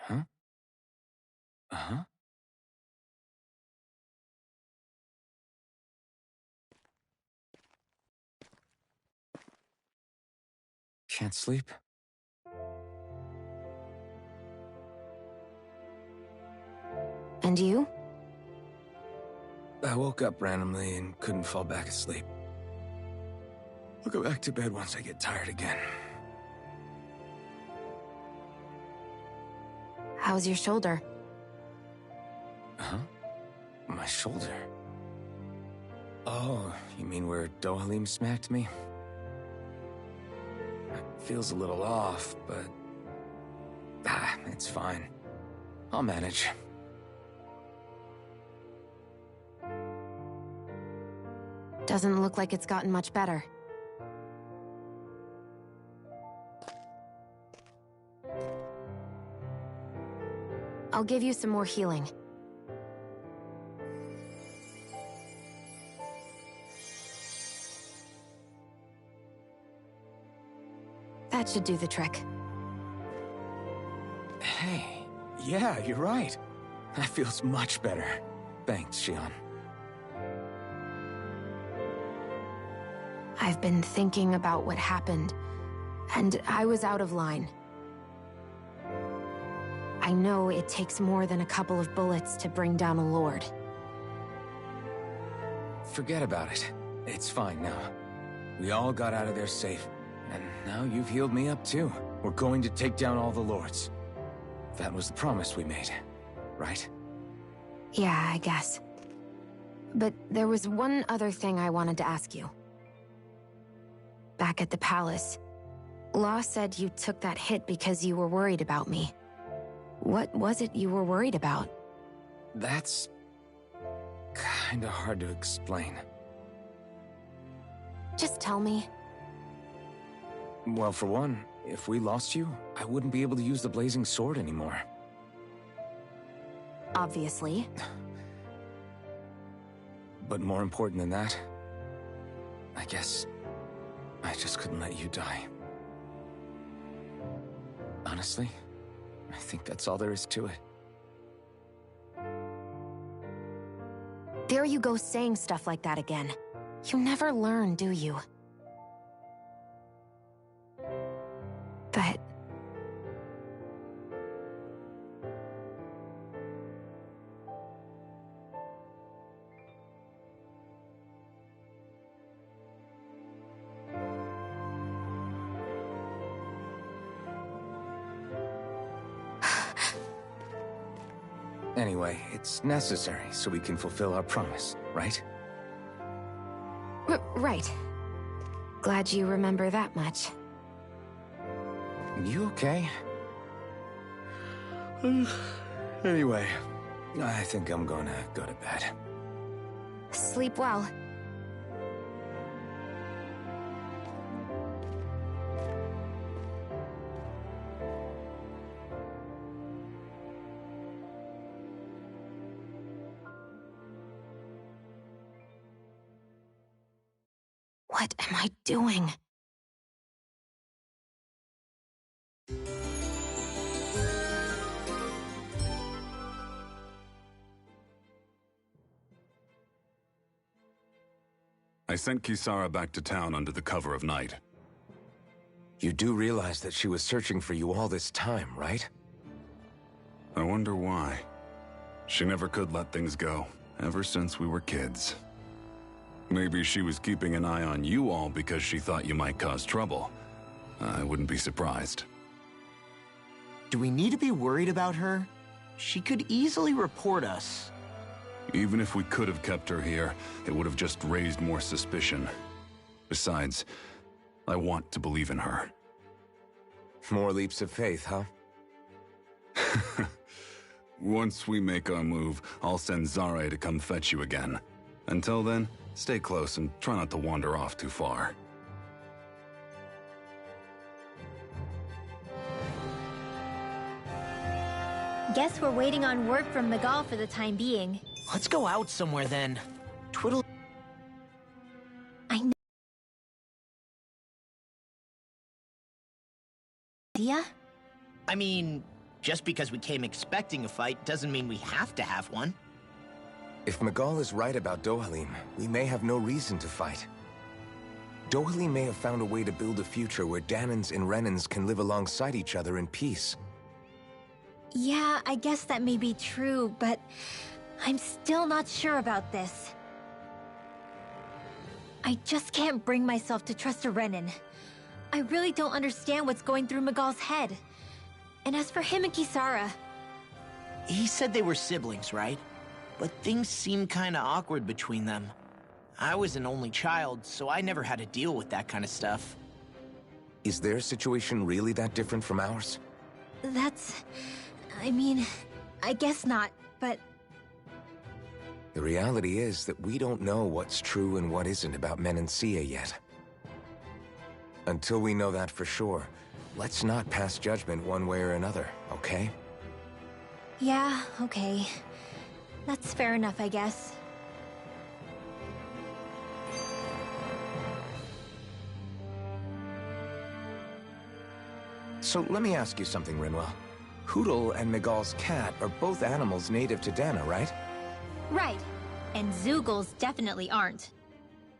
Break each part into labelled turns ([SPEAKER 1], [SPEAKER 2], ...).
[SPEAKER 1] Huh? Uh-huh. Can't sleep?
[SPEAKER 2] And you?
[SPEAKER 1] I woke up randomly and couldn't fall back asleep. I'll go back to bed once I get tired again.
[SPEAKER 2] How's your shoulder?
[SPEAKER 1] Huh? My shoulder? Oh, you mean where Dohalim smacked me? It feels a little off, but... it's fine. I'll manage.
[SPEAKER 2] Doesn't look like it's gotten much better. I'll give you some more healing. That should do the trick.
[SPEAKER 1] Hey, yeah, you're right. That feels much better. Thanks, Xion.
[SPEAKER 2] I've been thinking about what happened, and I was out of line. I know it takes more than a couple of bullets to bring down a lord.
[SPEAKER 1] Forget about it. It's fine now. We all got out of there safe, and now you've healed me up too. We're going to take down all the lords. That was the promise we made, right?
[SPEAKER 2] Yeah, I guess. But there was one other thing I wanted to ask you. Back at the palace, Law said you took that hit because you were worried about me. What was it you were worried about?
[SPEAKER 1] That's... kinda hard to explain.
[SPEAKER 2] Just tell me.
[SPEAKER 1] Well, for one, if we lost you, I wouldn't be able to use the blazing sword anymore.
[SPEAKER 2] Obviously.
[SPEAKER 1] But more important than that, I guess I just couldn't let you die. Honestly, I think that's all there is to it.
[SPEAKER 2] There you go saying stuff like that again. You never learn, do you? But...
[SPEAKER 1] Anyway, it's necessary so we can fulfill our promise, right?
[SPEAKER 2] Right. Glad you remember that much.
[SPEAKER 1] You okay? Anyway, I think I'm gonna go to bed.
[SPEAKER 2] Sleep well. What am I doing?
[SPEAKER 3] I sent Kisara back to town under the cover of night.
[SPEAKER 1] You do realize that she was searching for you all this time, right?
[SPEAKER 3] I wonder why. She never could let things go, ever since we were kids. Maybe she was keeping an eye on you all because she thought you might cause trouble. I wouldn't be surprised.
[SPEAKER 4] Do we need to be worried about her? She could easily report us.
[SPEAKER 3] Even if we could have kept her here, it would have just raised more suspicion. Besides, I want to believe in her.
[SPEAKER 1] More leaps of faith, huh?
[SPEAKER 3] Once we make our move, I'll send Zare to come fetch you again. Until then, stay close and try not to wander off too far.
[SPEAKER 5] Guess we're waiting on word from Miguel for the time being.
[SPEAKER 4] Let's go out somewhere then. Twiddle...
[SPEAKER 5] I know.
[SPEAKER 4] I mean, Just because we came expecting a fight doesn't mean we have to have one.
[SPEAKER 1] If Miguel is right about Dohalim, we may have no reason to fight. Dohalim may have found a way to build a future where Danans and Renans can live alongside each other in peace.
[SPEAKER 5] Yeah, I guess that may be true, but I'm still not sure about this. I just can't bring myself to trust a Renan. I really don't understand what's going through Miguel's head. And as for him and Kisara...
[SPEAKER 4] He said they were siblings, right? But things seem kinda awkward between them. I was an only child, so I never had to deal with that kind of stuff.
[SPEAKER 1] Is their situation really that different from ours?
[SPEAKER 5] That's... I mean, I guess not, but...
[SPEAKER 1] The reality is that we don't know what's true and what isn't about Menancia yet. Until we know that for sure, let's not pass judgment one way or another, okay?
[SPEAKER 5] Yeah, okay. That's fair enough, I guess.
[SPEAKER 1] So let me ask you something, Rinwell. Hootle and Miguel's cat are both animals native to Dana, right?
[SPEAKER 5] Right. And Zoogles definitely aren't.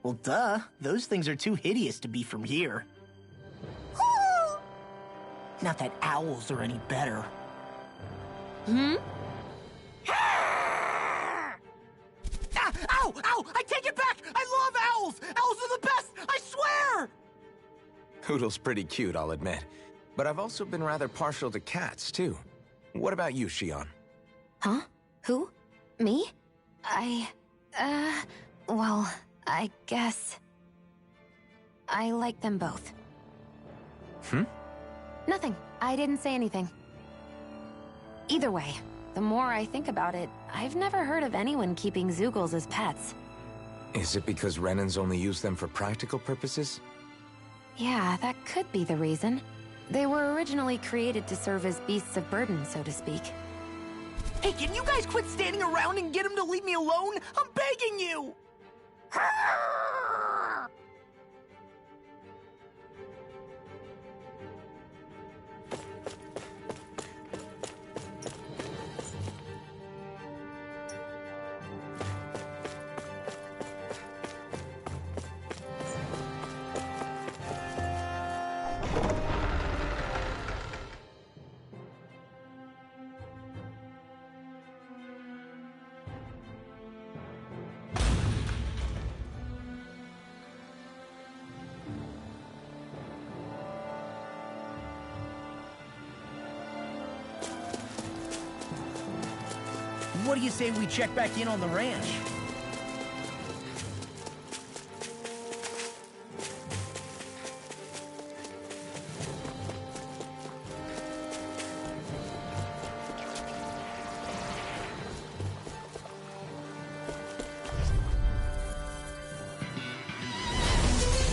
[SPEAKER 4] Well, duh. Those things are too hideous to be from here. Not that owls are any better.
[SPEAKER 5] Hmm?
[SPEAKER 4] Ah! Ow! Ow! I take it back! I love owls! Owls are the best! I swear!
[SPEAKER 1] Hootle's pretty cute, I'll admit. But I've also been rather partial to cats, too. What about you, Shion?
[SPEAKER 2] Huh? Who? Me? Well, I guess... I like them both. Nothing. I didn't say anything. Either way, the more I think about it, I've never heard of anyone keeping Zoogles as pets.
[SPEAKER 1] Is it because Renans only use them for practical purposes?
[SPEAKER 2] Yeah, that could be the reason. They were originally created to serve as beasts of burden, so to speak.
[SPEAKER 4] Hey, can you guys quit standing around and get him to leave me alone? I'm begging you! What do you say we check back in on the ranch?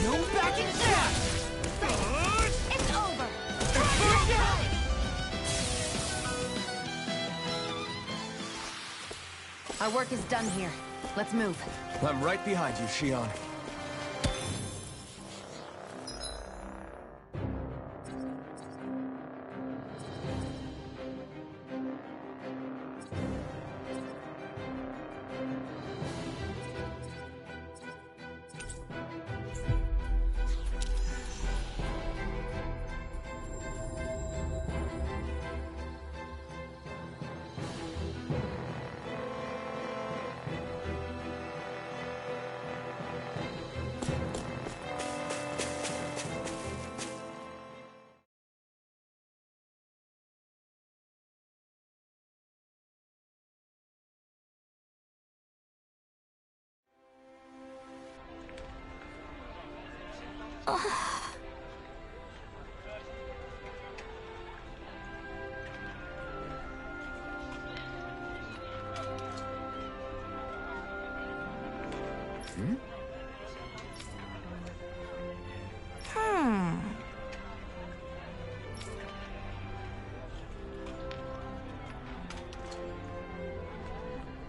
[SPEAKER 4] No backing down!
[SPEAKER 5] It's over!
[SPEAKER 2] Our work is done here. Let's move.
[SPEAKER 1] I'm right behind you, Shion.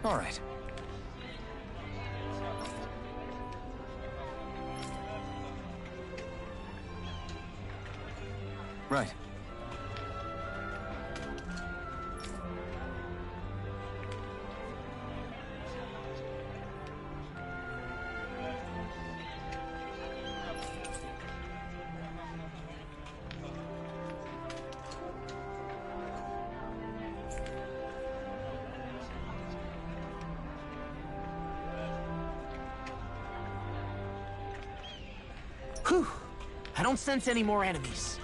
[SPEAKER 1] All right. Right.
[SPEAKER 4] Whew. I don't sense any more enemies.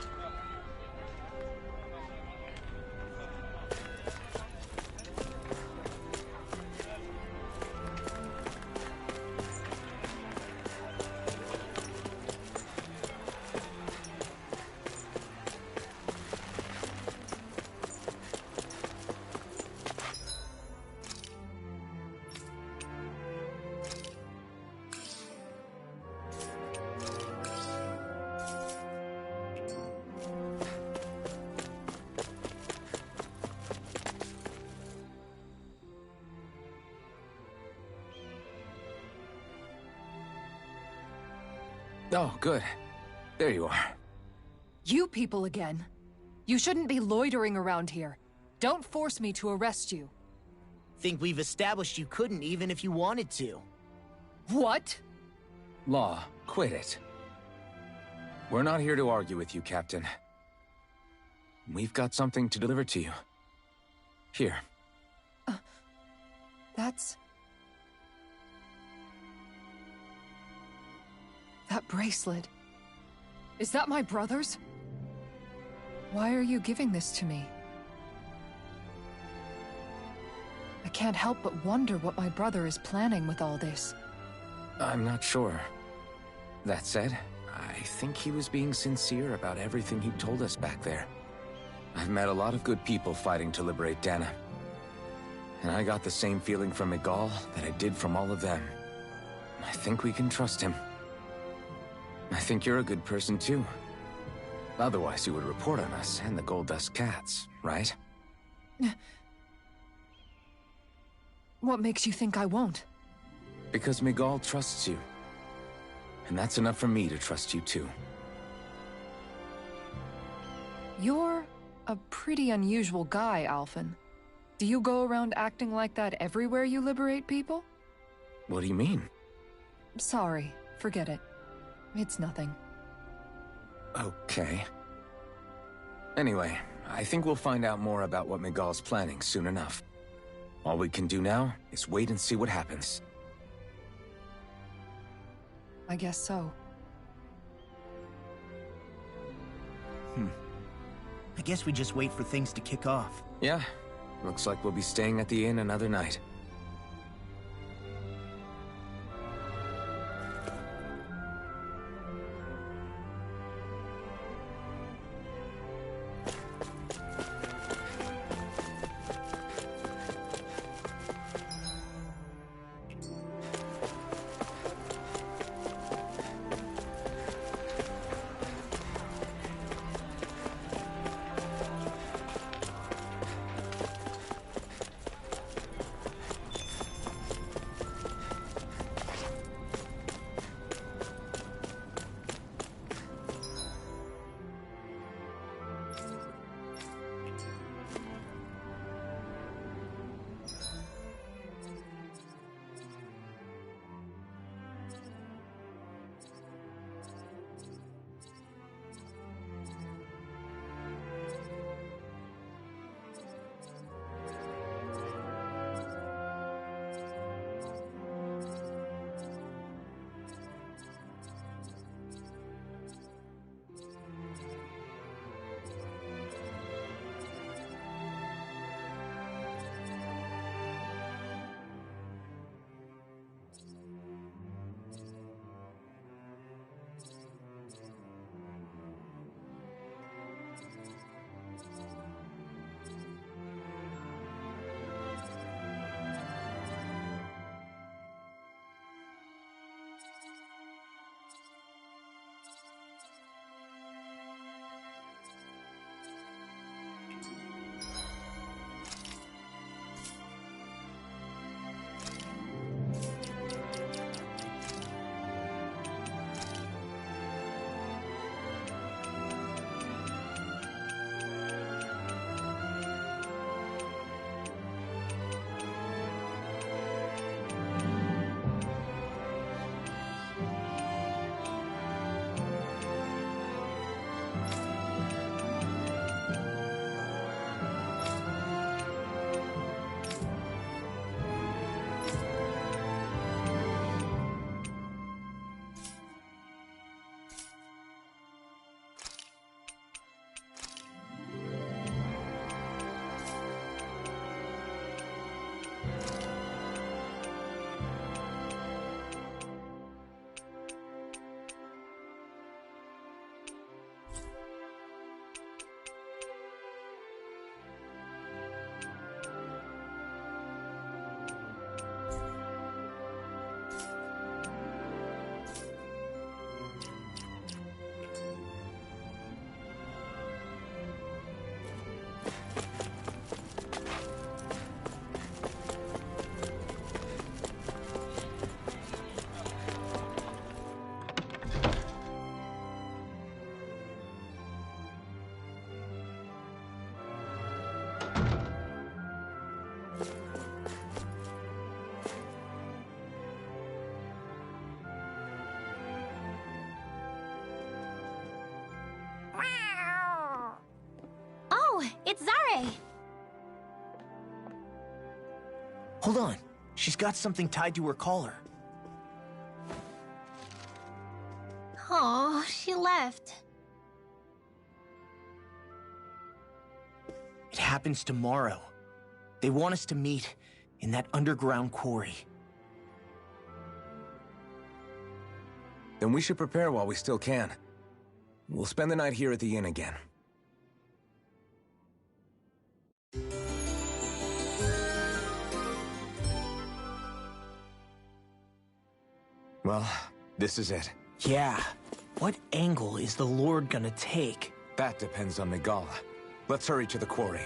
[SPEAKER 1] Oh, good. There you are.
[SPEAKER 6] You people again. You shouldn't be loitering around here. Don't force me to arrest you.
[SPEAKER 4] Think we've established you couldn't even if you wanted to.
[SPEAKER 6] What?
[SPEAKER 1] Law, quit it. We're not here to argue with you, Captain. We've got something to deliver to you. Here.
[SPEAKER 6] That's... That bracelet. Is that my brother's? Why are you giving this to me? I can't help but wonder what my brother is planning with all this.
[SPEAKER 1] I'm not sure. That said, I think he was being sincere about everything he told us back there. I've met a lot of good people fighting to liberate Dana. And I got the same feeling from Miguel that I did from all of them. I think we can trust him. I think you're a good person too. Otherwise you would report on us and the Gold Dust Cats, right?
[SPEAKER 6] What makes you think I won't?
[SPEAKER 1] Because Miguel trusts you. And that's enough for me to trust you too.
[SPEAKER 6] You're a pretty unusual guy, Alphen. Do you go around acting like that everywhere you liberate people?
[SPEAKER 1] What do you mean?
[SPEAKER 6] Sorry, forget it. It's nothing.
[SPEAKER 1] Okay. Anyway, I think we'll find out more about what Miguel's planning soon enough. All we can do now is wait and see what happens.
[SPEAKER 6] I guess so.
[SPEAKER 4] I guess we just wait for things to kick off.
[SPEAKER 1] Yeah, looks like we'll be staying at the inn another night.
[SPEAKER 5] It's Zare!
[SPEAKER 4] Hold on. She's got something tied to her collar.
[SPEAKER 5] Oh, she left.
[SPEAKER 4] It happens tomorrow. They want us to meet in that underground quarry.
[SPEAKER 1] Then we should prepare while we still can. We'll spend the night here at the inn again. Well, this is it.
[SPEAKER 4] Yeah. What angle is the Lord gonna take?
[SPEAKER 1] That depends on Miguel. Let's hurry to the quarry.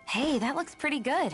[SPEAKER 2] Hey, that looks pretty good.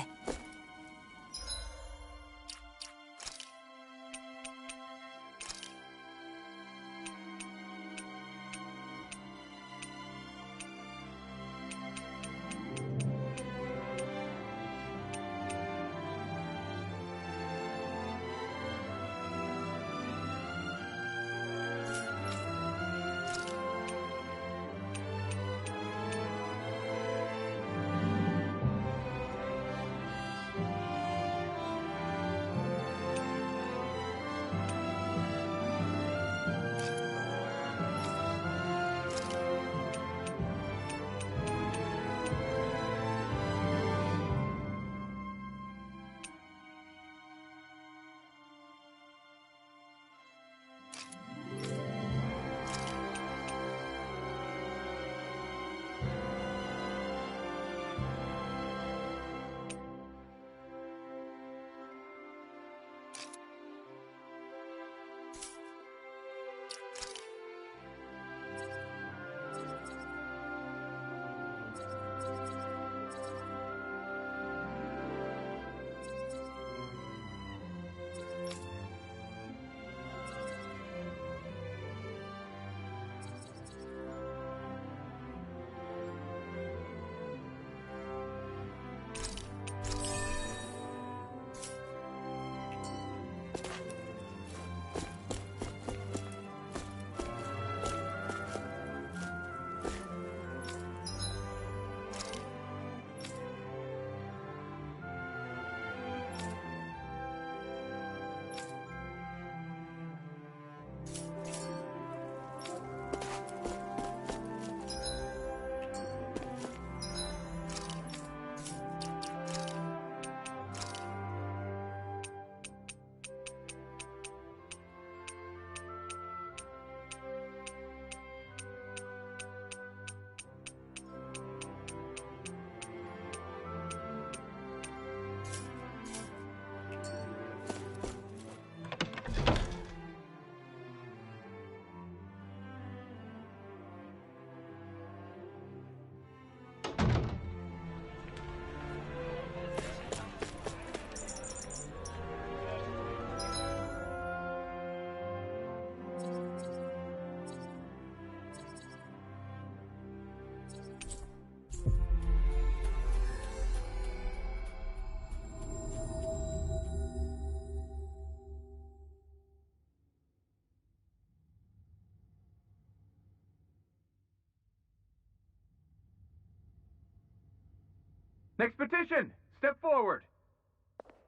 [SPEAKER 7] Next petition! Step forward!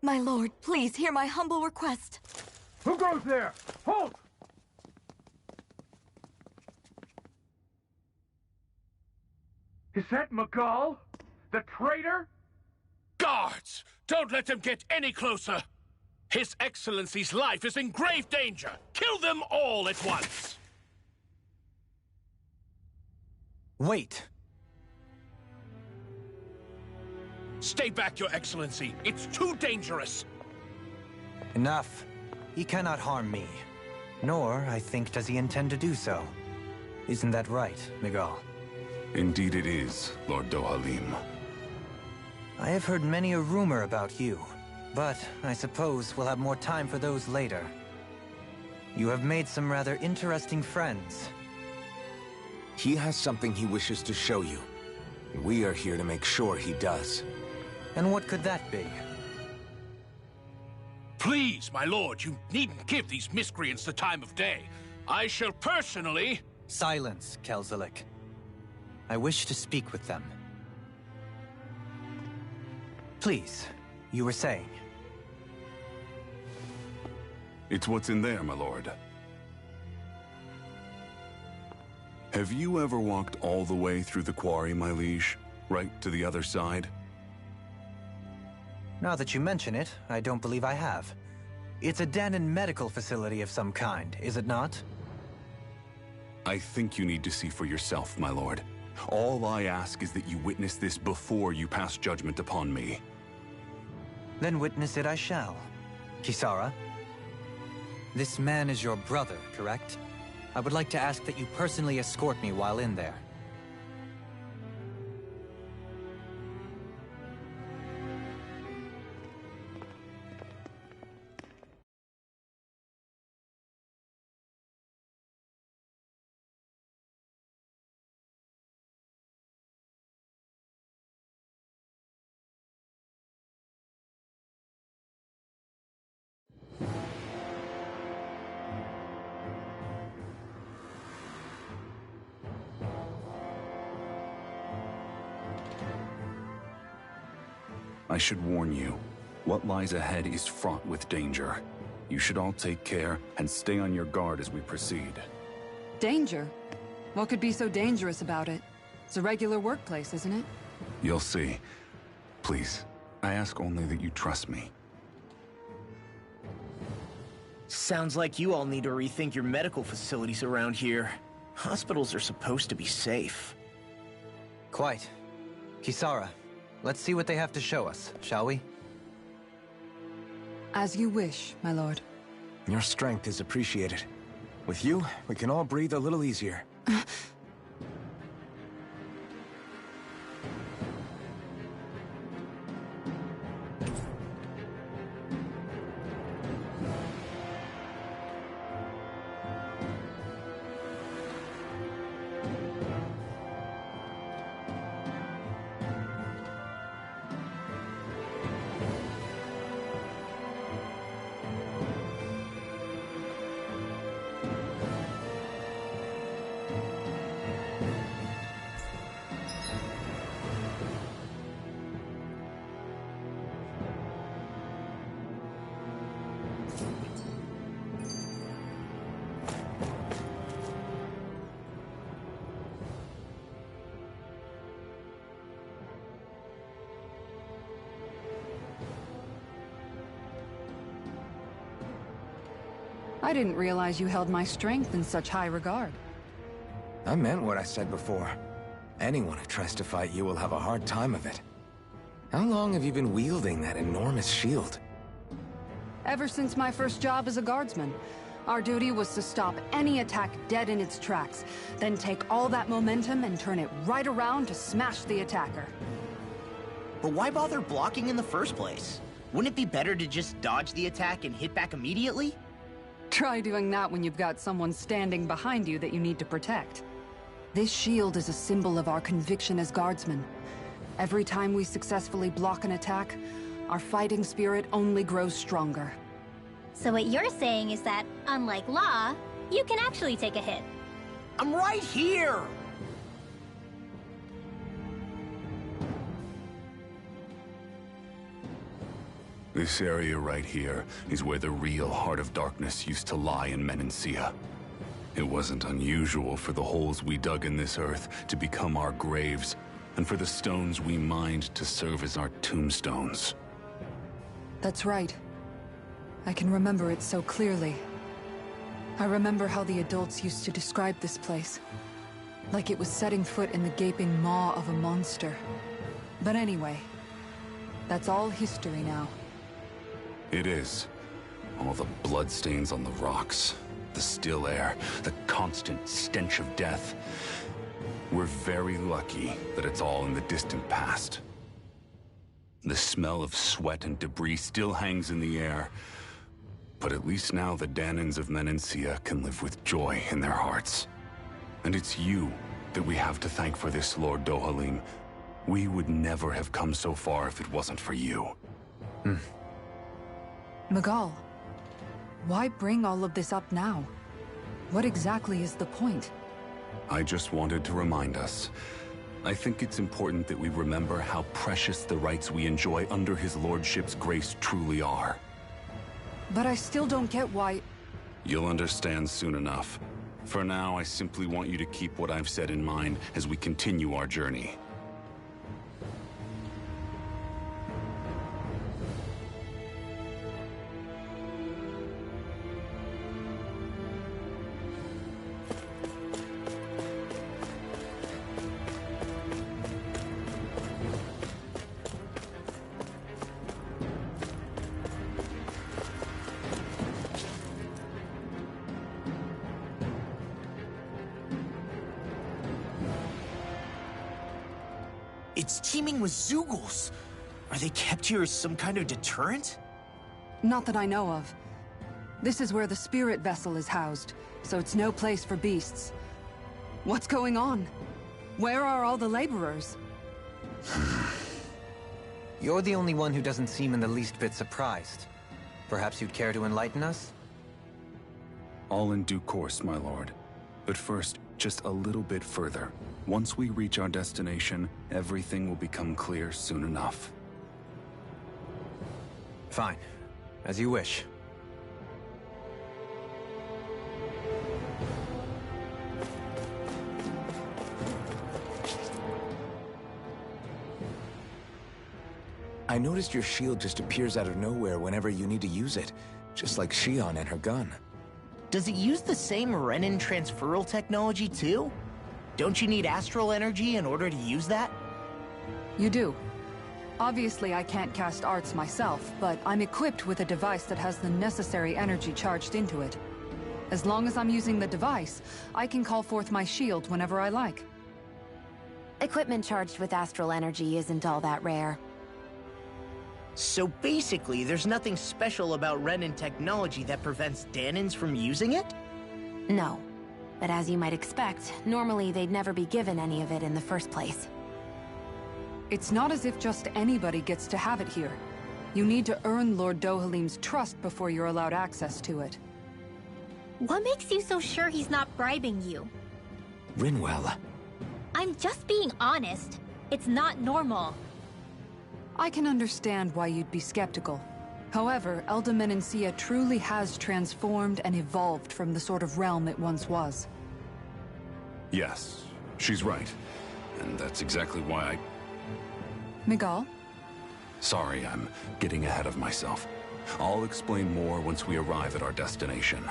[SPEAKER 8] My lord, please hear my humble request.
[SPEAKER 7] Who goes there? Halt! Is that Miguel? The traitor?
[SPEAKER 9] Guards! Don't let them get any closer! His Excellency's life is in grave danger! Kill them all at once!
[SPEAKER 10] Wait.
[SPEAKER 9] Stay back, Your Excellency. It's too dangerous.
[SPEAKER 10] Enough. He cannot harm me. Nor, I think, does he intend to do so. Isn't that right, Miguel?
[SPEAKER 3] Indeed it is, Lord Dohalim.
[SPEAKER 10] I have heard many a rumor about you, but I suppose we'll have more time for those later. You have made some rather interesting friends.
[SPEAKER 1] He has something he wishes to show you. We are here to make sure he does.
[SPEAKER 10] And what could that be?
[SPEAKER 9] Please, my lord, you needn't give these miscreants the time of day. I shall personally...
[SPEAKER 10] Silence, Kelzelik. I wish to speak with them. Please, you were saying.
[SPEAKER 3] It's what's in there, my lord. Have you ever walked all the way through the quarry, my liege? Right to the other side?
[SPEAKER 10] Now that you mention it, I don't believe I have. It's a Danon medical facility of some kind, is it not?
[SPEAKER 3] I think you need to see for yourself, my lord. All I ask is that you witness this before you pass judgment upon me.
[SPEAKER 10] Then witness it I shall. Kisara, this man is your brother, correct? I would like to ask that you personally escort me while in there.
[SPEAKER 3] I should warn you, what lies ahead is fraught with danger. You should all take care and stay on your guard as we proceed.
[SPEAKER 6] Danger? What could be so dangerous about it? It's a regular workplace, isn't it?
[SPEAKER 3] You'll see. Please, I ask only that you trust me.
[SPEAKER 4] Sounds like you all need to rethink your medical facilities around here. Hospitals are supposed to be safe.
[SPEAKER 10] Quite. Kisara, let's see what they have to show us, shall we?
[SPEAKER 6] As you wish, my lord.
[SPEAKER 1] Your strength is appreciated. With you, we can all breathe a little easier.
[SPEAKER 6] I didn't realize you held my strength in such high regard.
[SPEAKER 1] I meant what I said before. Anyone who tries to fight you will have a hard time of it. How long have you been wielding that enormous shield?
[SPEAKER 6] Ever since my first job as a guardsman, our duty was to stop any attack dead in its tracks, then take all that momentum and turn it right around to smash the attacker.
[SPEAKER 4] But why bother blocking in the first place? Wouldn't it be better to just dodge the attack and hit back immediately?
[SPEAKER 6] Try doing that when you've got someone standing behind you that you need to protect. This shield is a symbol of our conviction as guardsmen. Every time we successfully block an attack, our fighting spirit only grows stronger.
[SPEAKER 11] So what you're saying is that, unlike Law, you can actually take a hit.
[SPEAKER 4] I'm right here!
[SPEAKER 3] This area right here is where the real Heart of Darkness used to lie in Menancia. It wasn't unusual for the holes we dug in this earth to become our graves, and for the stones we mined to serve as our tombstones.
[SPEAKER 6] That's right. I can remember it so clearly. I remember how the adults used to describe this place. Like it was setting foot in the gaping maw of a monster. But anyway, that's all history now.
[SPEAKER 3] It is. All the bloodstains on the rocks, the still air, the constant stench of death. We're very lucky that it's all in the distant past. The smell of sweat and debris still hangs in the air, but at least now the Danans of Menancia can live with joy in their hearts. And it's you that we have to thank for this, Lord Dohalim. We would never have come so far if it wasn't for you.
[SPEAKER 6] Miguel, why bring all of this up now? What exactly is the point?
[SPEAKER 3] I just wanted to remind us. I think it's important that we remember how precious the rights we enjoy under his lordship's grace truly are.
[SPEAKER 6] But I still don't get why...
[SPEAKER 3] You'll understand soon enough. For now, I simply want you to keep what I've said in mind as we continue our journey.
[SPEAKER 4] It's teeming with Zeugles. Are they kept here as some kind of deterrent?
[SPEAKER 6] Not that I know of. This is where the spirit vessel is housed, so it's no place for beasts. What's going on? Where are all the laborers?
[SPEAKER 10] You're the only one who doesn't seem in the least bit surprised. Perhaps you'd care to enlighten us?
[SPEAKER 3] All in due course, my lord. But first, just a little bit further. Once we reach our destination, everything will become clear soon enough.
[SPEAKER 10] Fine. As you wish.
[SPEAKER 1] I noticed your shield just appears out of nowhere whenever you need to use it, just like Shion and her gun.
[SPEAKER 4] Does it use the same Renin transferal technology too? Don't you need astral energy in order to use that?
[SPEAKER 6] You do. Obviously, I can't cast arts myself, but I'm equipped with a device that has the necessary energy charged into it. As long as I'm using the device, I can call forth my shield whenever I like.
[SPEAKER 2] Equipment charged with astral energy isn't all that rare.
[SPEAKER 4] So basically, there's nothing special about Renin technology that prevents Danans from using it?
[SPEAKER 2] No. But as you might expect, normally they'd never be given any of it in the first place.
[SPEAKER 6] It's not as if just anybody gets to have it here. You need to earn Lord Dohalim's trust before you're allowed access to it.
[SPEAKER 11] What makes you so sure he's not bribing you?
[SPEAKER 1] Rinwell.
[SPEAKER 11] I'm just being honest. It's not normal.
[SPEAKER 6] I can understand why you'd be skeptical. However, Elda Menancia truly has transformed and evolved from the sort of realm it once was.
[SPEAKER 3] Yes, she's right. And that's exactly why I...
[SPEAKER 6] Miguel?
[SPEAKER 3] Sorry, I'm getting ahead of myself. I'll explain more once we arrive at our destination.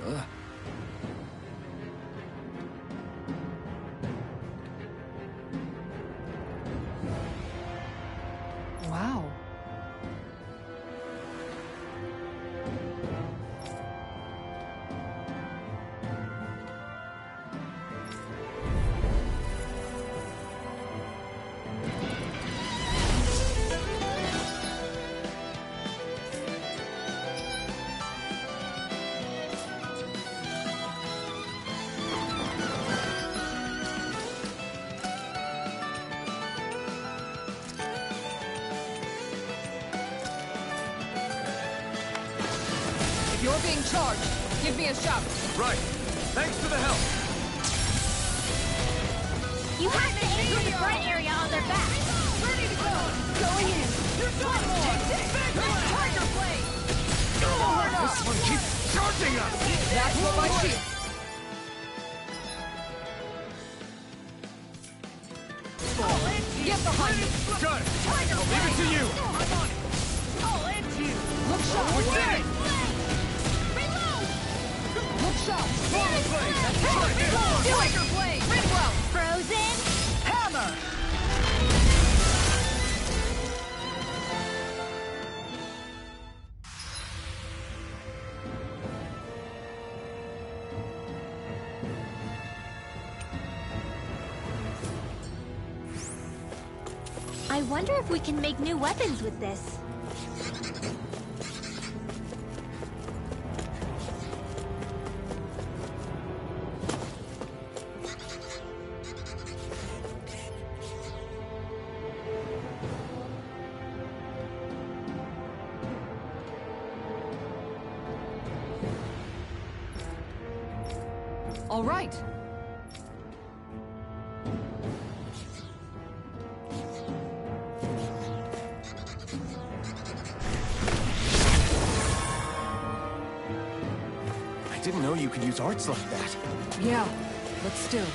[SPEAKER 6] Wow.
[SPEAKER 12] If you're being charged, give me a shout.
[SPEAKER 1] Right. Thanks for the help.
[SPEAKER 11] You have to aim for the front area on their back.
[SPEAKER 12] Ready to go. Going in. You're done for. Tiger blade.
[SPEAKER 1] This one keeps charging us!
[SPEAKER 12] That's for my shield. Get behind me.
[SPEAKER 1] Got it! I'll leave it to you!
[SPEAKER 12] I'm on it. I'll end you. Look sharp.
[SPEAKER 1] We did it!
[SPEAKER 12] Look sharp.
[SPEAKER 1] Swallow blade! Right here!
[SPEAKER 12] Tiger blade. Ridwell.
[SPEAKER 11] Frozen.
[SPEAKER 12] Hammer.
[SPEAKER 11] I wonder if we can make new weapons with this.
[SPEAKER 6] All right.
[SPEAKER 1] I didn't know you could use arts like that.
[SPEAKER 6] Yeah, but still,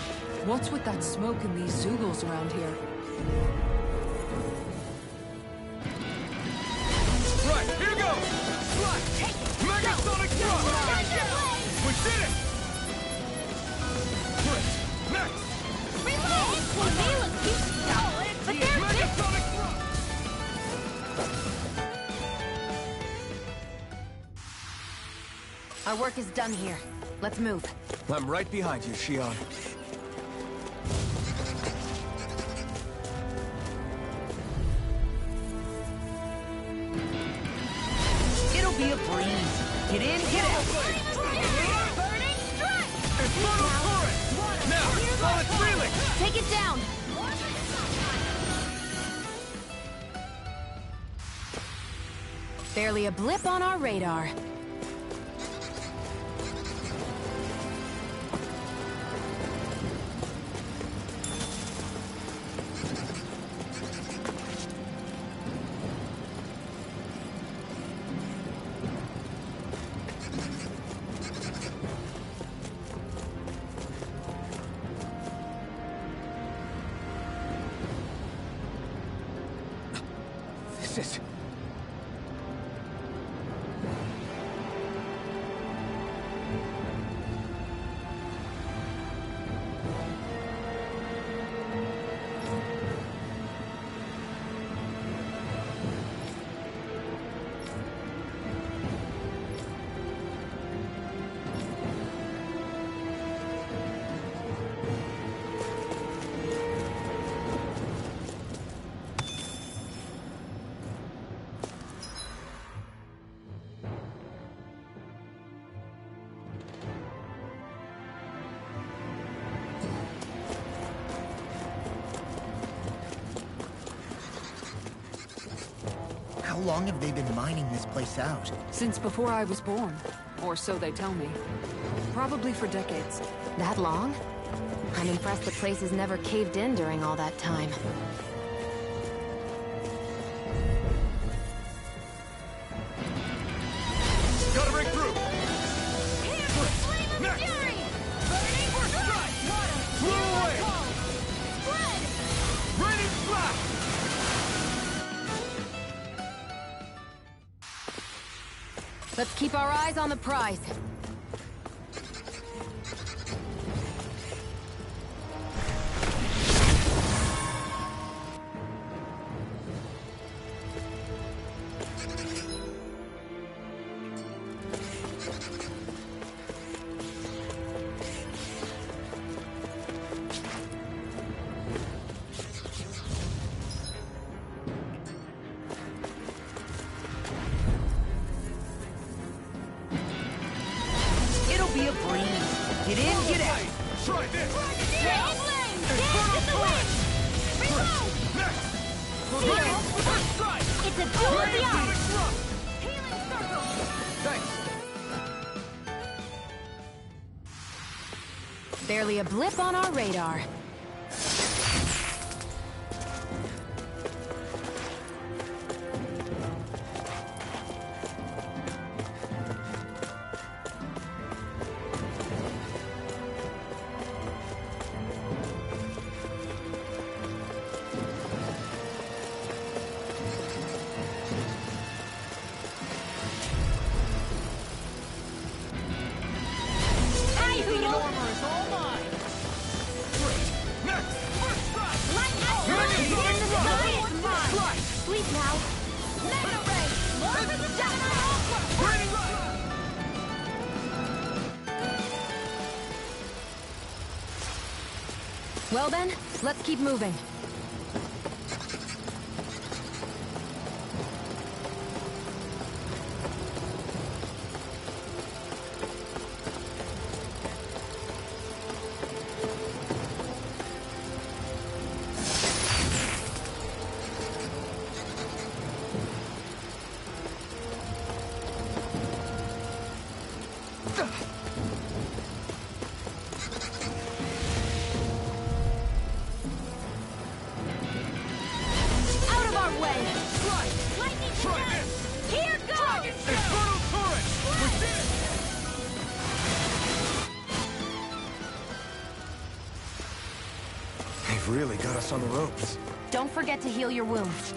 [SPEAKER 6] what's with that smoke and these Zoogles around here?
[SPEAKER 1] Right, here goes! Fly! Megasonic thrust! We did it! Great! Next!
[SPEAKER 11] Reload! Well, they look cute stuff, but they're big.
[SPEAKER 1] Megasonic thrust!
[SPEAKER 2] Our work is done here. Let's move.
[SPEAKER 1] I'm right behind you, Shion.
[SPEAKER 4] It'll be a breeze. Get in, get out.
[SPEAKER 11] Burning strike!
[SPEAKER 1] Infernal current! Now, while it's reeling!
[SPEAKER 11] Take it down.
[SPEAKER 2] Barely a blip on our radar.
[SPEAKER 1] This is...
[SPEAKER 4] How long have they been mining this place out?
[SPEAKER 6] Since before I was born. Or so they tell me. Probably for decades.
[SPEAKER 2] That long? I'm impressed the place has never caved in during all that time.
[SPEAKER 1] Gotta break through! Blew away! Raining splash!
[SPEAKER 2] Let's keep our eyes on the prize.
[SPEAKER 12] Get in, get out!
[SPEAKER 9] Try this!
[SPEAKER 11] Get in the wind! Reload! Seal! It's a duel of the arms! Healing circle!
[SPEAKER 1] Thanks.
[SPEAKER 2] Barely a blip on our radar. Well then, let's keep moving.
[SPEAKER 1] Really got us on the ropes.
[SPEAKER 2] Don't forget to heal your wounds.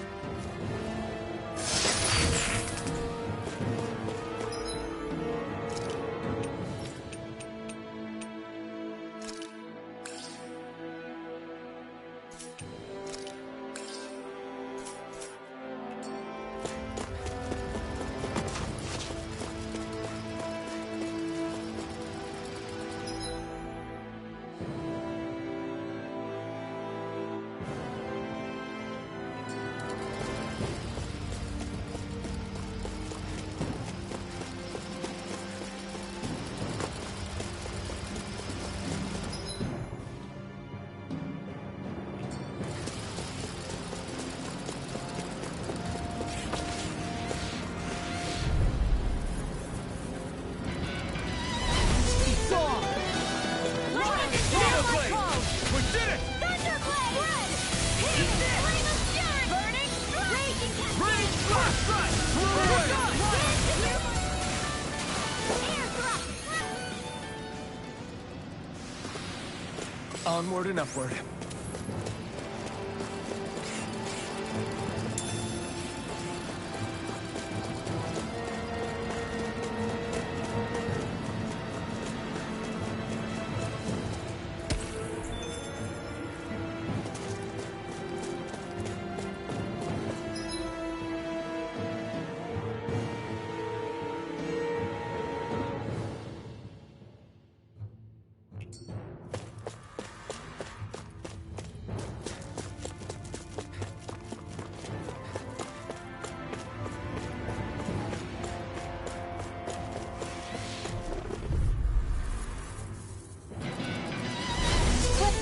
[SPEAKER 1] Onward and upward.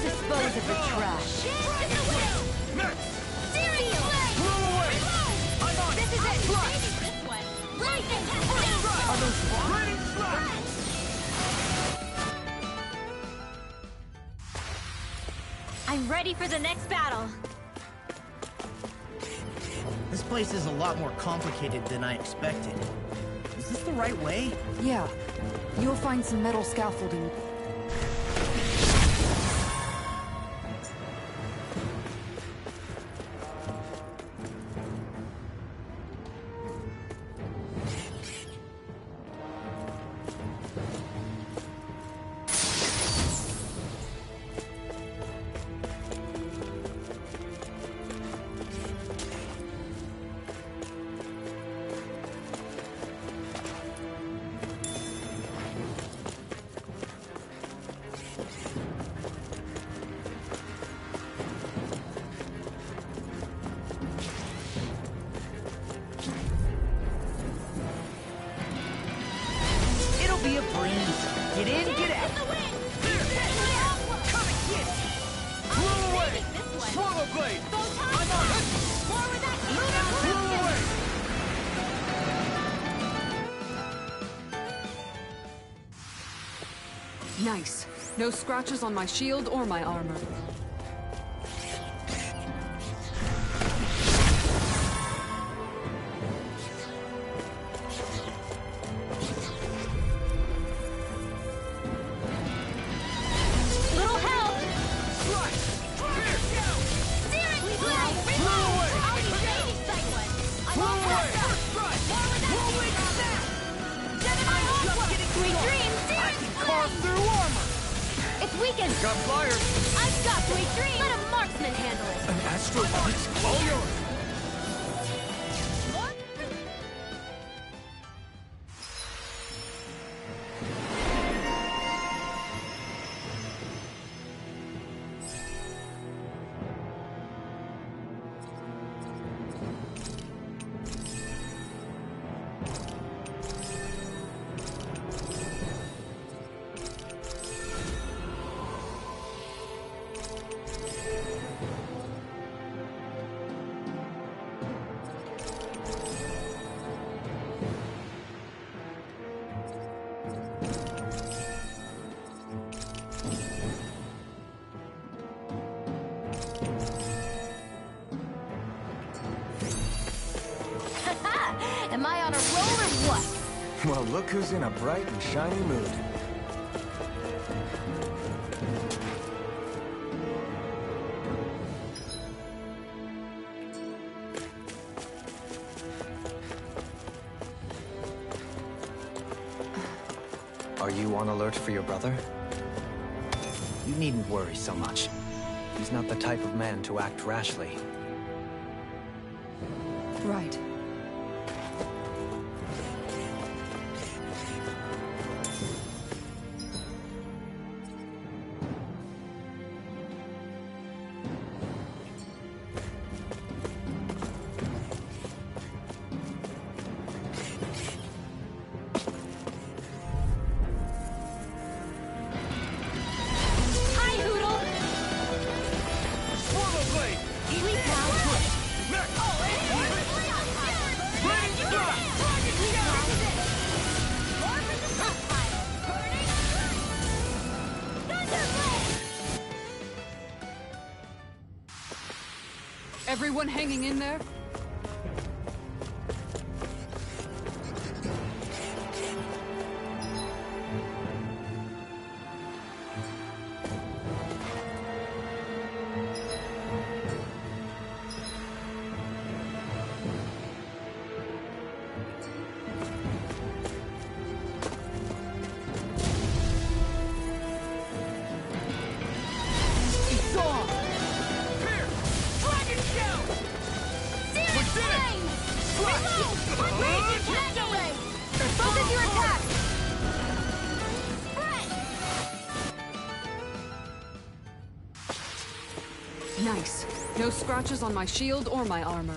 [SPEAKER 2] Dispose of the trash.
[SPEAKER 11] This is it! Lightning!
[SPEAKER 12] Are those lightning slash?
[SPEAKER 5] I'm ready for the next battle.
[SPEAKER 4] This place is a lot more complicated than I expected. Is this the right way?
[SPEAKER 6] Yeah. You'll find some metal scaffolding.
[SPEAKER 12] Be a breeze. Get in, get out. Blow away! Swallow blade! I'm on it!
[SPEAKER 11] More with that lunar
[SPEAKER 12] Blow away!
[SPEAKER 6] Nice. No scratches on my shield or my armor.
[SPEAKER 11] Little help!
[SPEAKER 12] Strike! Here!
[SPEAKER 11] Steering blade!
[SPEAKER 12] Blow away!
[SPEAKER 11] I'll use baby sight one! I'm
[SPEAKER 12] Blow
[SPEAKER 11] all
[SPEAKER 12] away!
[SPEAKER 11] set up!
[SPEAKER 12] Strike!
[SPEAKER 11] More with that
[SPEAKER 12] Rolling snap!
[SPEAKER 11] Gemini Aqua!
[SPEAKER 12] getting
[SPEAKER 11] Sweet
[SPEAKER 12] started.
[SPEAKER 11] dreams!
[SPEAKER 12] I
[SPEAKER 11] Steering
[SPEAKER 12] can
[SPEAKER 11] blade!
[SPEAKER 12] carve through armor!
[SPEAKER 11] It's weakened!
[SPEAKER 12] Got flyers!
[SPEAKER 11] I've got sweet dreams! Let a marksman handle it!
[SPEAKER 12] An astrobot? All yours!
[SPEAKER 11] Am I on a roll or what?
[SPEAKER 1] Well, look who's in a bright and shiny mood.
[SPEAKER 10] Are you on alert for your brother? You needn't worry so much. He's not the type of man to act rashly.
[SPEAKER 6] Right.
[SPEAKER 11] Hi, Hoodle!
[SPEAKER 12] Swallow blade!
[SPEAKER 11] Sleep now.
[SPEAKER 12] Next!
[SPEAKER 6] Everyone hanging in there?
[SPEAKER 12] It's on! Here! Dragon shell!
[SPEAKER 11] Searing flame! Reload! Unleash Mega Ray! Focus your attack! Spread!
[SPEAKER 6] Nice. No scratches on my shield or my armor.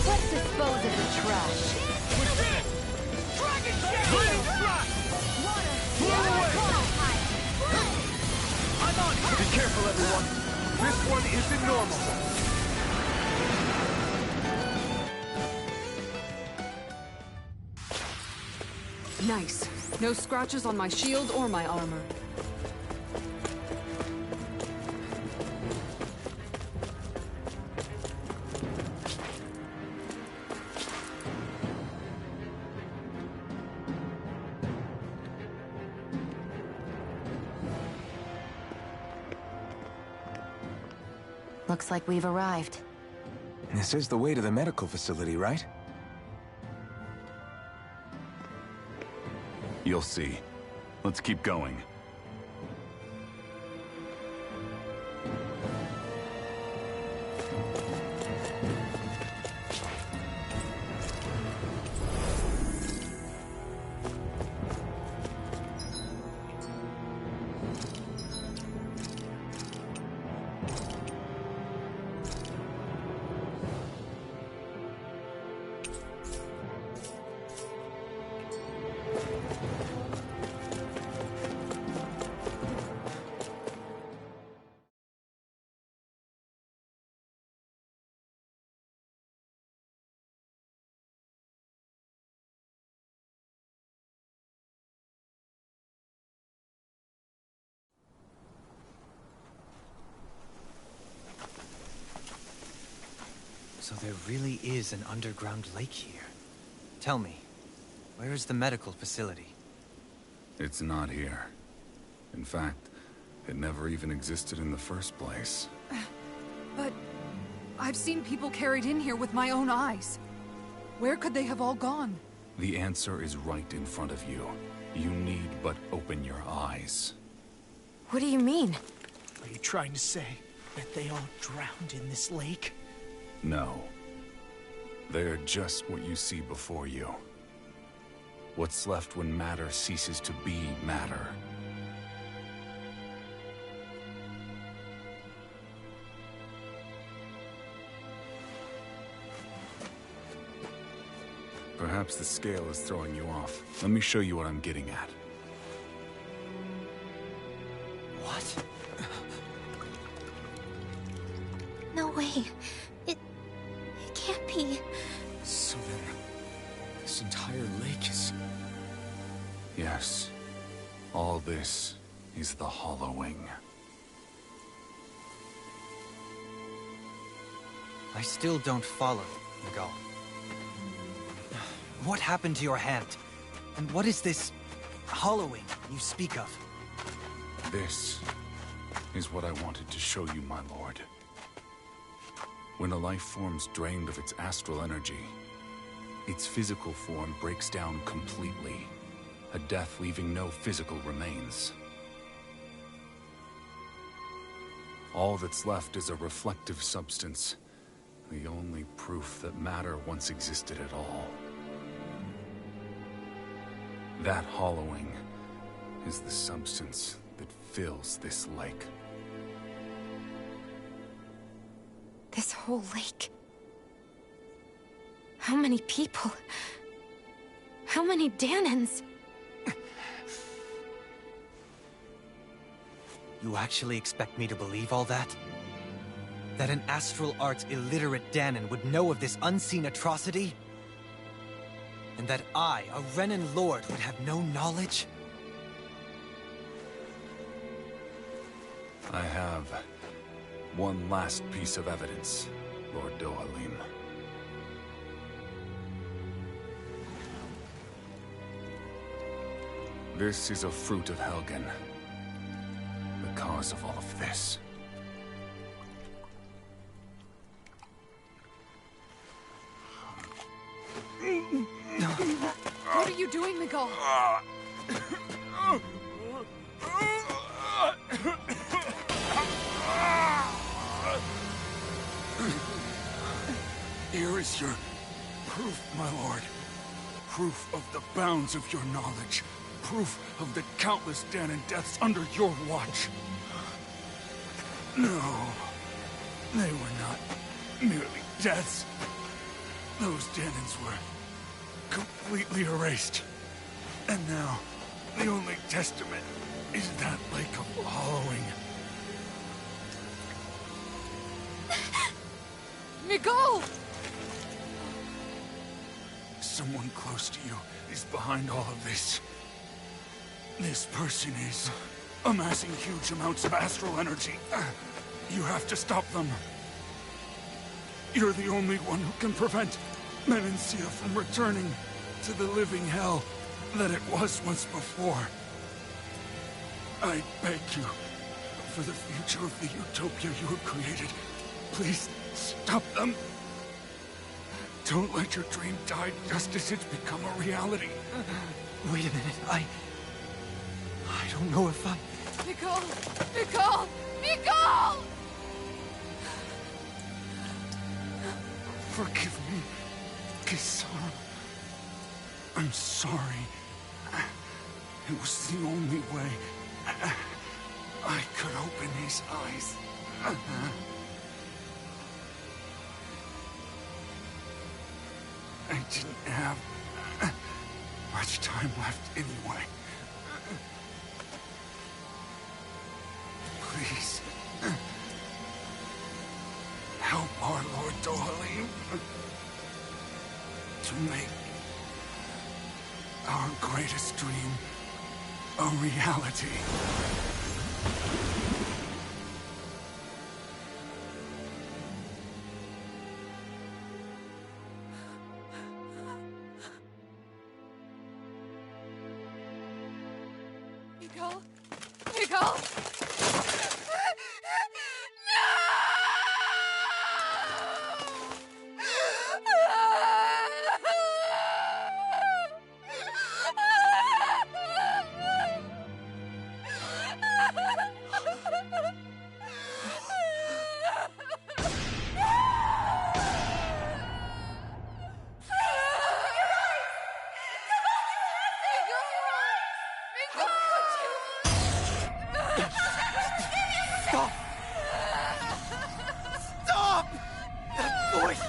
[SPEAKER 11] Let's dispose of the trash.
[SPEAKER 12] Dragon shell! Blow away! I'm on! Be careful, everyone! This one isn't normal!
[SPEAKER 6] Nice. No scratches on my shield or my armor.
[SPEAKER 2] Looks like we've arrived.
[SPEAKER 1] This is the way to the medical facility, right?
[SPEAKER 3] You'll see. Let's keep going.
[SPEAKER 10] So there really is an underground lake here. Tell me, where is the medical facility?
[SPEAKER 3] It's not here. In fact, it never even existed in the first place.
[SPEAKER 6] But I've seen people carried in here with my own eyes. Where could they have all gone?
[SPEAKER 3] The answer is right in front of you. You need but open your eyes.
[SPEAKER 2] What do you mean?
[SPEAKER 4] Are you trying to say that they all drowned in this lake?
[SPEAKER 3] No. They're just what you see before you. What's left when matter ceases to be matter. Perhaps the scale is throwing you off. Let me show you what I'm getting at.
[SPEAKER 10] What?
[SPEAKER 5] No way. It can't be.
[SPEAKER 1] So then, this entire lake is...
[SPEAKER 3] Yes. All this is the hollowing.
[SPEAKER 10] I still don't follow, Miguel. What happened to your hand? And what is this hollowing you speak of?
[SPEAKER 3] This is what I wanted to show you, my lord. When a life form's drained of its astral energy, its physical form breaks down completely, a death leaving no physical remains. All that's left is a reflective substance, the only proof that matter once existed at all. That hollowing is the substance that fills this lake.
[SPEAKER 2] This whole lake. How many people? How many Danans?
[SPEAKER 10] You actually expect me to believe all that? That an astral arts illiterate Danan would know of this unseen atrocity? And that I, a Renan lord, would have no knowledge?
[SPEAKER 3] I have one last piece of evidence, Lord Dohalim. This is a fruit of Helgen, the cause of all of this.
[SPEAKER 6] What are you doing, Miguel?
[SPEAKER 13] Here is your proof, my lord. Proof of the bounds of your knowledge. Proof of the countless Danan deaths under your watch. No, they were not merely deaths. Those Danans were completely erased. And now, the only testament is that lake of hollowing.
[SPEAKER 6] Miguel!
[SPEAKER 13] Someone close to you is behind all of this. This person is amassing huge amounts of astral energy. You have to stop them. You're the only one who can prevent Menancia from returning to the living hell that it was once before. I beg you, for the future of the utopia you have created, Please, stop them. Don't let your dream die just as it's become a reality.
[SPEAKER 10] Wait a minute, I don't know if I...
[SPEAKER 6] Nicole! Nicole! Nicole!
[SPEAKER 13] Forgive me, Kisara. I'm sorry. It was the only way I could open his eyes. I didn't have much time left anyway. Please, help our Lord Dohalim to make our greatest dream a reality.
[SPEAKER 6] Nicole? Nicole?
[SPEAKER 10] Stop! Stop! That voice!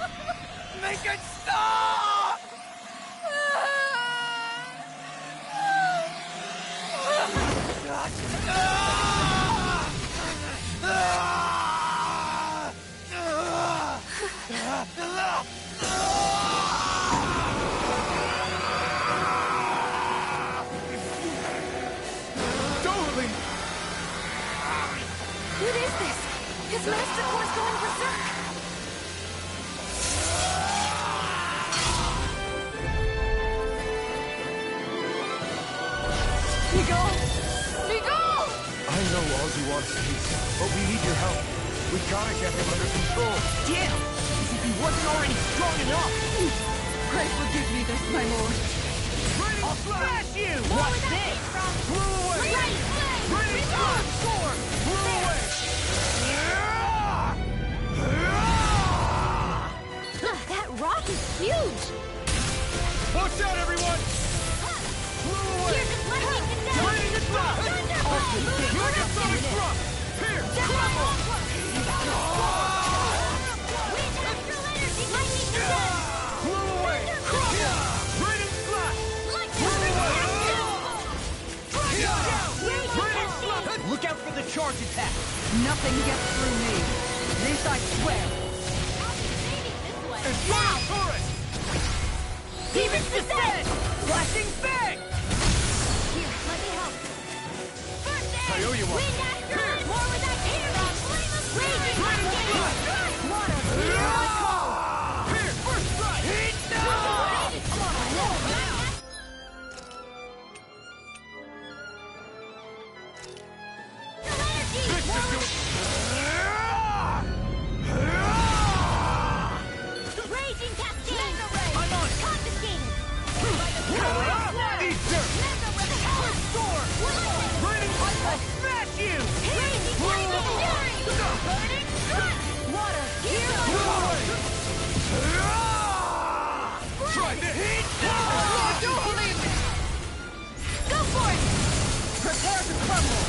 [SPEAKER 10] Make it stop!
[SPEAKER 2] What is this? His master core's going berserk!
[SPEAKER 6] Nicole! Nicole!
[SPEAKER 12] I know all you want, Steve, but we need your help. We gotta get him under control.
[SPEAKER 4] Yeah! As if he wasn't already strong enough!
[SPEAKER 6] Pray forgive me this, my lord.
[SPEAKER 4] I'll smash you! What's this?
[SPEAKER 12] Blew away! Ready, score! Blew away!
[SPEAKER 11] That rock is huge!
[SPEAKER 12] Watch out, everyone! Blew away!
[SPEAKER 11] Here's the lightning and
[SPEAKER 12] Ready to drop! Look at Sonic drop! Here! Crumble!
[SPEAKER 11] Wind astral energy! Lightning and
[SPEAKER 12] Blew away! Crumble! Raiden slash!
[SPEAKER 4] Look out for the charge attack!
[SPEAKER 6] Nothing gets through me. This I swear.
[SPEAKER 12] And fire turret!
[SPEAKER 4] Demon's Descent! Flashing Fang!
[SPEAKER 11] Here, let me help. First aid!
[SPEAKER 12] I owe you one.
[SPEAKER 11] Wind astral energy! More with that air! Raging cascade! Water! Here I call!
[SPEAKER 12] Here, first strike!
[SPEAKER 11] Raging cascade!
[SPEAKER 4] I'm on!
[SPEAKER 11] Confiscated!
[SPEAKER 12] Eat dirt!
[SPEAKER 4] Raiden, I'll smash you!
[SPEAKER 11] Raging lightning fury! Burning strike! Water! Here I call!
[SPEAKER 12] Try this!
[SPEAKER 6] Don't believe me!
[SPEAKER 11] Go for it!
[SPEAKER 6] Prepare to crumble!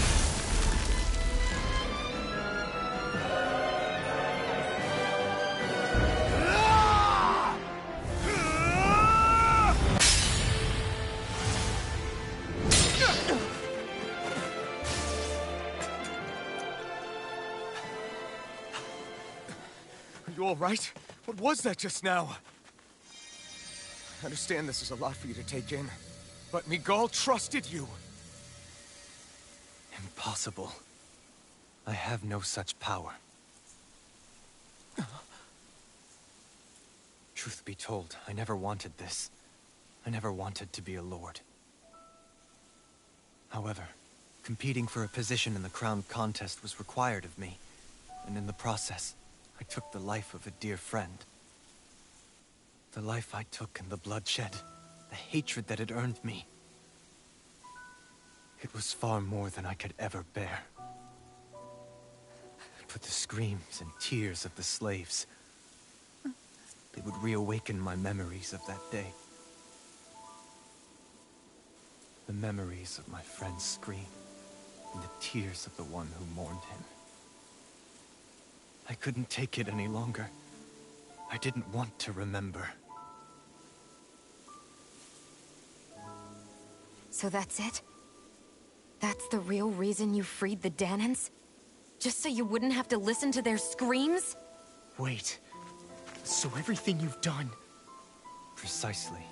[SPEAKER 12] Are you all right? What was that just now? I understand this is a lot for you to take in, but Miguel trusted you.
[SPEAKER 10] Impossible. I have no such power. Truth be told, I never wanted this. I never wanted to be a lord. However, competing for a position in the crown contest was required of me, and in the process, I took the life of a dear friend. The life I took and the bloodshed, the hatred that it earned me. It was far more than I could ever bear. But the screams and tears of the slaves, they would reawaken my memories of that day. The memories of my friend's scream, and the tears of the one who mourned him. I couldn't take it any longer. I didn't want to remember.
[SPEAKER 2] So that's it? That's the real reason you freed the Danans? Just so you wouldn't have to listen to their screams?
[SPEAKER 10] Wait. So everything you've done... Precisely.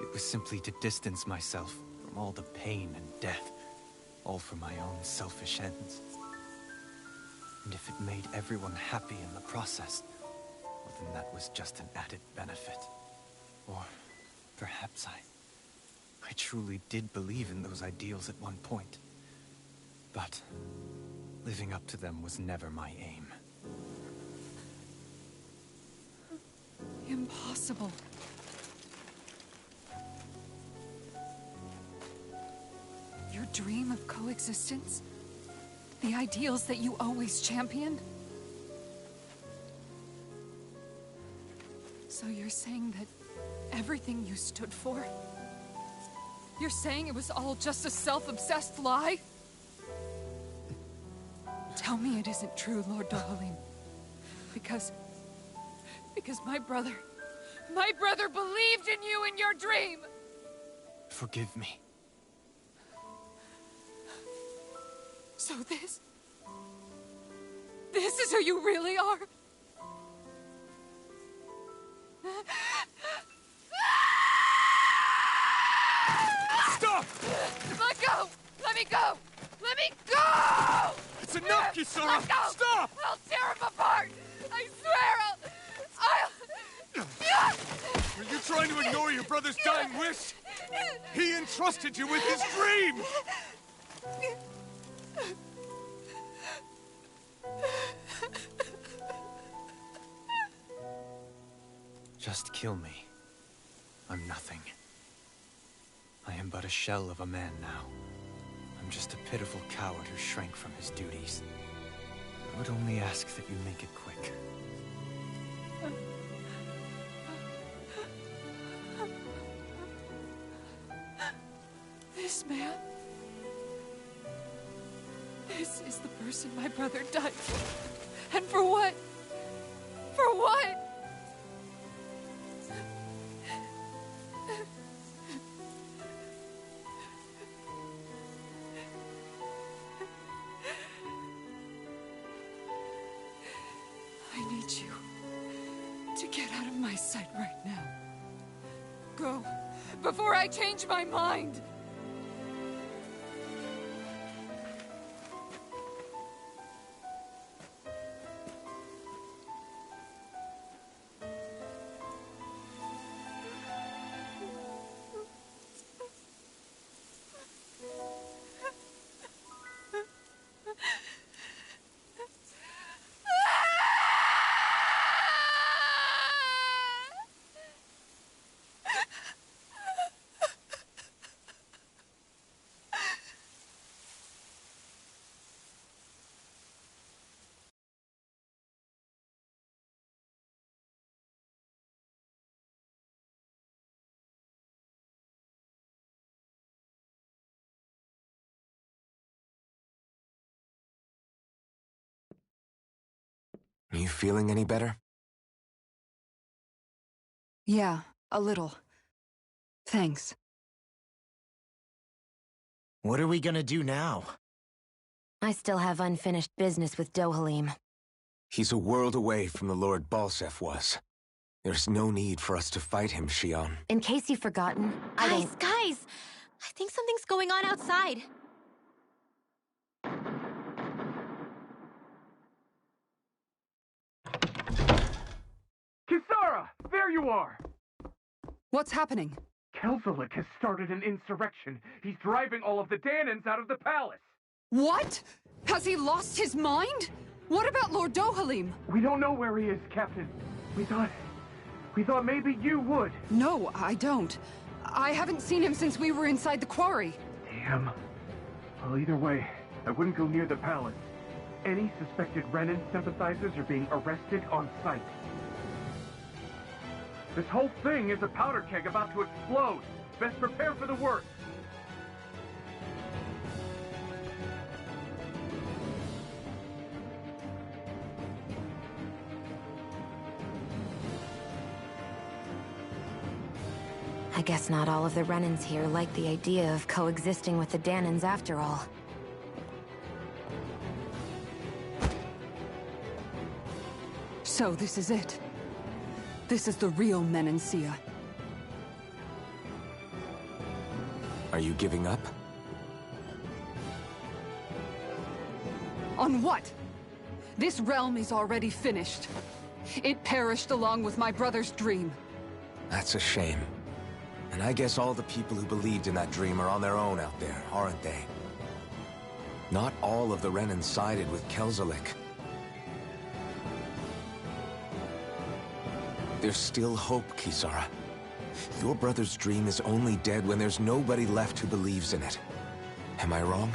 [SPEAKER 10] It was simply to distance myself from all the pain and death. All for my own selfish ends. And if it made everyone happy in the process, well, then that was just an added benefit. Or perhaps I truly did believe in those ideals at one point. But living up to them was never my aim.
[SPEAKER 6] Impossible. Your dream of coexistence? The ideals that you always championed? So you're saying that everything you stood for? You're saying it was all just a self-obsessed lie? Tell me it isn't true, Lord Dohalim. Because my brother believed in you in your dream!
[SPEAKER 10] Forgive me.
[SPEAKER 6] So this is who you really are?
[SPEAKER 13] Stop!
[SPEAKER 6] Let go! Let me go! Let me go!
[SPEAKER 13] It's enough, Kisara!
[SPEAKER 6] Let go!
[SPEAKER 13] Stop!
[SPEAKER 6] I'll tear him apart! I swear I'll...
[SPEAKER 13] Are you trying to ignore your brother's dying wish? He entrusted you with his dream!
[SPEAKER 10] Just kill me. I'm nothing. I am but a shell of a man now. I'm just a pitiful coward who shrank from his duties. I would only ask that you make it quick.
[SPEAKER 6] This man... This is the person my brother died for. And for what? For what? I need you to get out of my sight right now. Go, before I change my mind!
[SPEAKER 1] Are you feeling any better?
[SPEAKER 6] Yeah, a little. Thanks.
[SPEAKER 4] What are we gonna do now?
[SPEAKER 2] I still have unfinished business with Dohalim.
[SPEAKER 1] He's a world away from the Lord Balsef was. There's no need for us to fight him, Shion.
[SPEAKER 2] In case you've forgotten,
[SPEAKER 5] Guys, I think something's going on outside.
[SPEAKER 7] Kisara! There you are!
[SPEAKER 6] What's happening?
[SPEAKER 7] Kelzelik has started an insurrection. He's driving all of the Danans out of the palace.
[SPEAKER 6] What? Has he lost his mind? What about Lord Dohalim?
[SPEAKER 7] We don't know where he is, Captain. We thought maybe you would.
[SPEAKER 6] No, I don't. I haven't seen him since we were inside the quarry.
[SPEAKER 7] Damn. Well, either way, I wouldn't go near the palace. Any suspected Renan sympathizers are being arrested on sight. This whole thing is a powder keg about to explode. Best prepare for the worst.
[SPEAKER 2] I guess not all of the Renans here like the idea of coexisting with the Danans after all.
[SPEAKER 6] So this is it. This is the real Menancia.
[SPEAKER 1] Are you giving up?
[SPEAKER 6] On what? This realm is already finished. It perished along with my brother's dream.
[SPEAKER 1] That's a shame. And I guess all the people who believed in that dream are on their own out there, aren't they? Not all of the Renan sided with Kelzelik. There's still hope, Kisara. Your brother's dream is only dead when there's nobody left who believes in it. Am I wrong?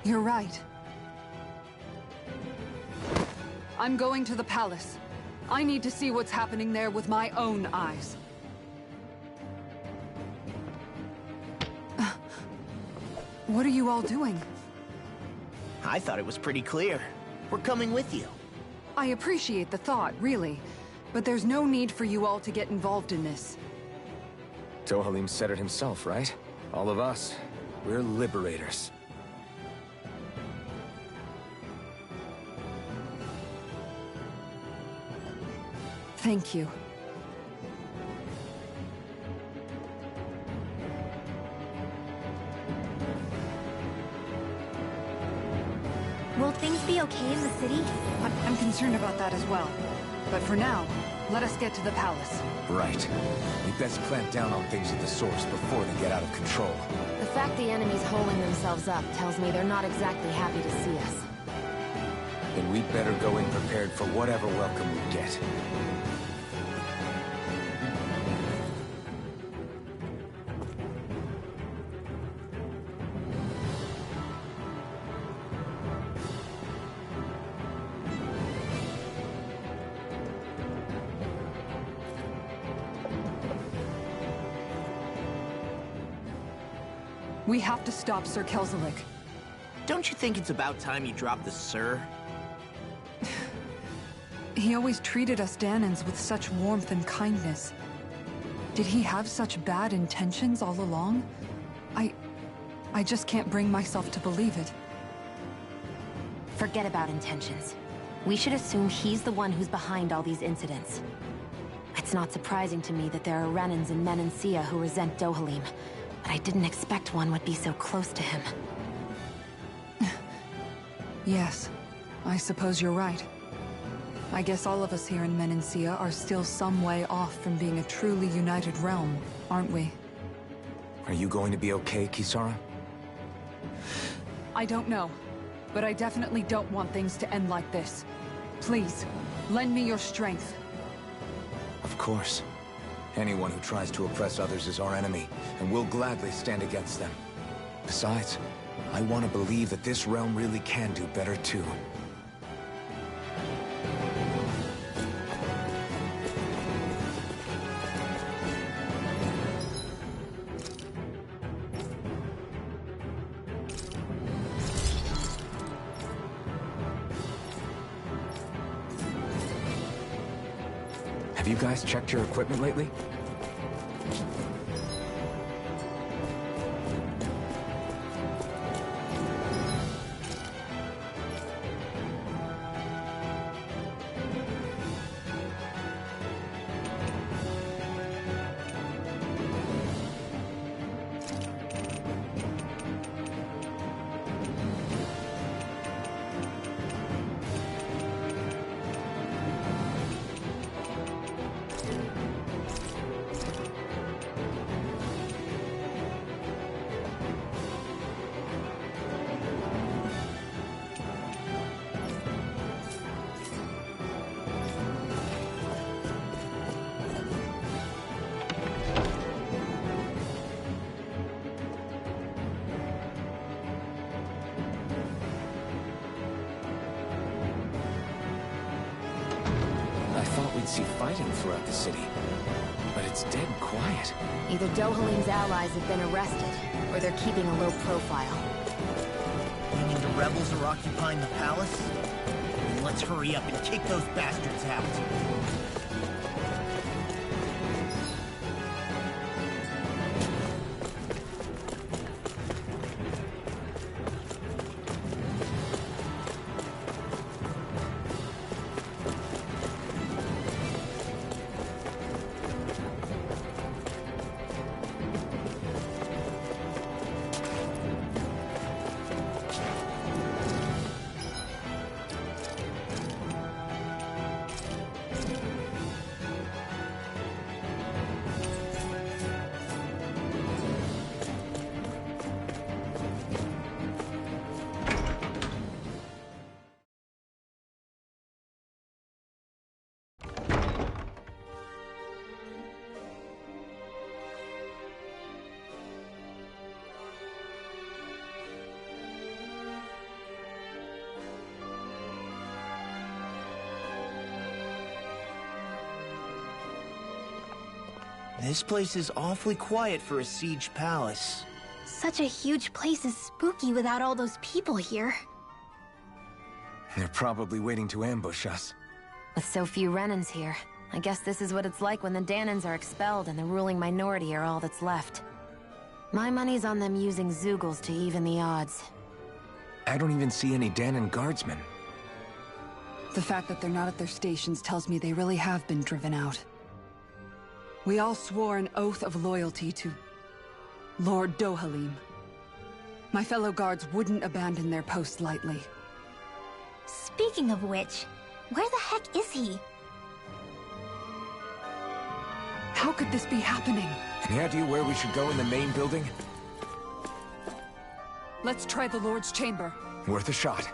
[SPEAKER 6] You're right. I'm going to the palace. I need to see what's happening there with my own eyes. What are you all doing?
[SPEAKER 4] I thought it was pretty clear. We're coming with you.
[SPEAKER 6] I appreciate the thought, really. But there's no need for you all to get involved in this.
[SPEAKER 1] Dohalim said it himself, right? All of us, we're liberators.
[SPEAKER 6] Thank you.
[SPEAKER 5] Will things be okay in the city?
[SPEAKER 6] I'm concerned about that as well. But for now, let us get to the palace.
[SPEAKER 1] Right. We best clamp down on things at the source before they get out of control.
[SPEAKER 2] The fact the enemy's holding themselves up tells me they're not exactly happy to see us.
[SPEAKER 1] Then we'd better go in prepared for whatever welcome we get.
[SPEAKER 6] We have to stop Sir Kelzelik.
[SPEAKER 4] Don't you think it's about time you dropped the sir?
[SPEAKER 6] He always treated us Danans with such warmth and kindness. Did he have such bad intentions all along? I just can't bring myself to believe it.
[SPEAKER 2] Forget about intentions. We should assume he's the one who's behind all these incidents. It's not surprising to me that there are Renans and Menancia who resent Dohalim, but I didn't expect one would be so close to him.
[SPEAKER 6] Yes, I suppose you're right. I guess all of us here in Menancia are still some way off from being a truly united realm, aren't we?
[SPEAKER 1] Are you going to be okay, Kisara?
[SPEAKER 6] I don't know, but I definitely don't want things to end like this. Please, lend me your strength.
[SPEAKER 1] Of course. Anyone who tries to oppress others is our enemy, and we'll gladly stand against them. Besides, I want to believe that this realm really can do better too. Have you guys checked your equipment lately? see fighting throughout the city. But it's dead quiet.
[SPEAKER 2] Either Dohalim's allies have been arrested, or they're keeping a low profile.
[SPEAKER 4] Meaning the rebels are occupying the palace? Then let's hurry up and kick those bastards out. This place is awfully quiet for a siege palace.
[SPEAKER 5] Such a huge place is spooky without all those people here.
[SPEAKER 1] They're probably waiting to ambush us.
[SPEAKER 2] With so few Renans here, I guess this is what it's like when the Danans are expelled and the ruling minority are all that's left. My money's on them using Zeugles to even the odds.
[SPEAKER 1] I don't even see any Danan guardsmen.
[SPEAKER 6] The fact that they're not at their stations tells me they really have been driven out. We all swore an oath of loyalty to Lord Dohalim. My fellow guards wouldn't abandon their post lightly.
[SPEAKER 5] Speaking of which, where the heck is he?
[SPEAKER 6] How could this be happening?
[SPEAKER 1] Any idea where we should go in the main building?
[SPEAKER 6] Let's try the Lord's chamber.
[SPEAKER 1] Worth a shot.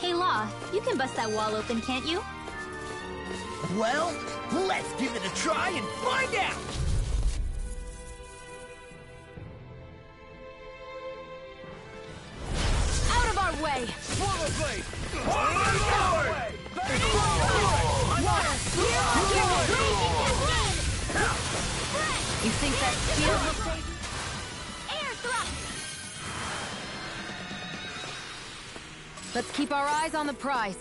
[SPEAKER 5] Hey, Law, you can bust that wall open, can't you?
[SPEAKER 4] Well, let's give it a try and find out!
[SPEAKER 11] Out of our way!
[SPEAKER 12] Swallow blade!
[SPEAKER 2] You think that shield will save you?
[SPEAKER 11] Air thrust!
[SPEAKER 2] Let's keep our eyes on the prize.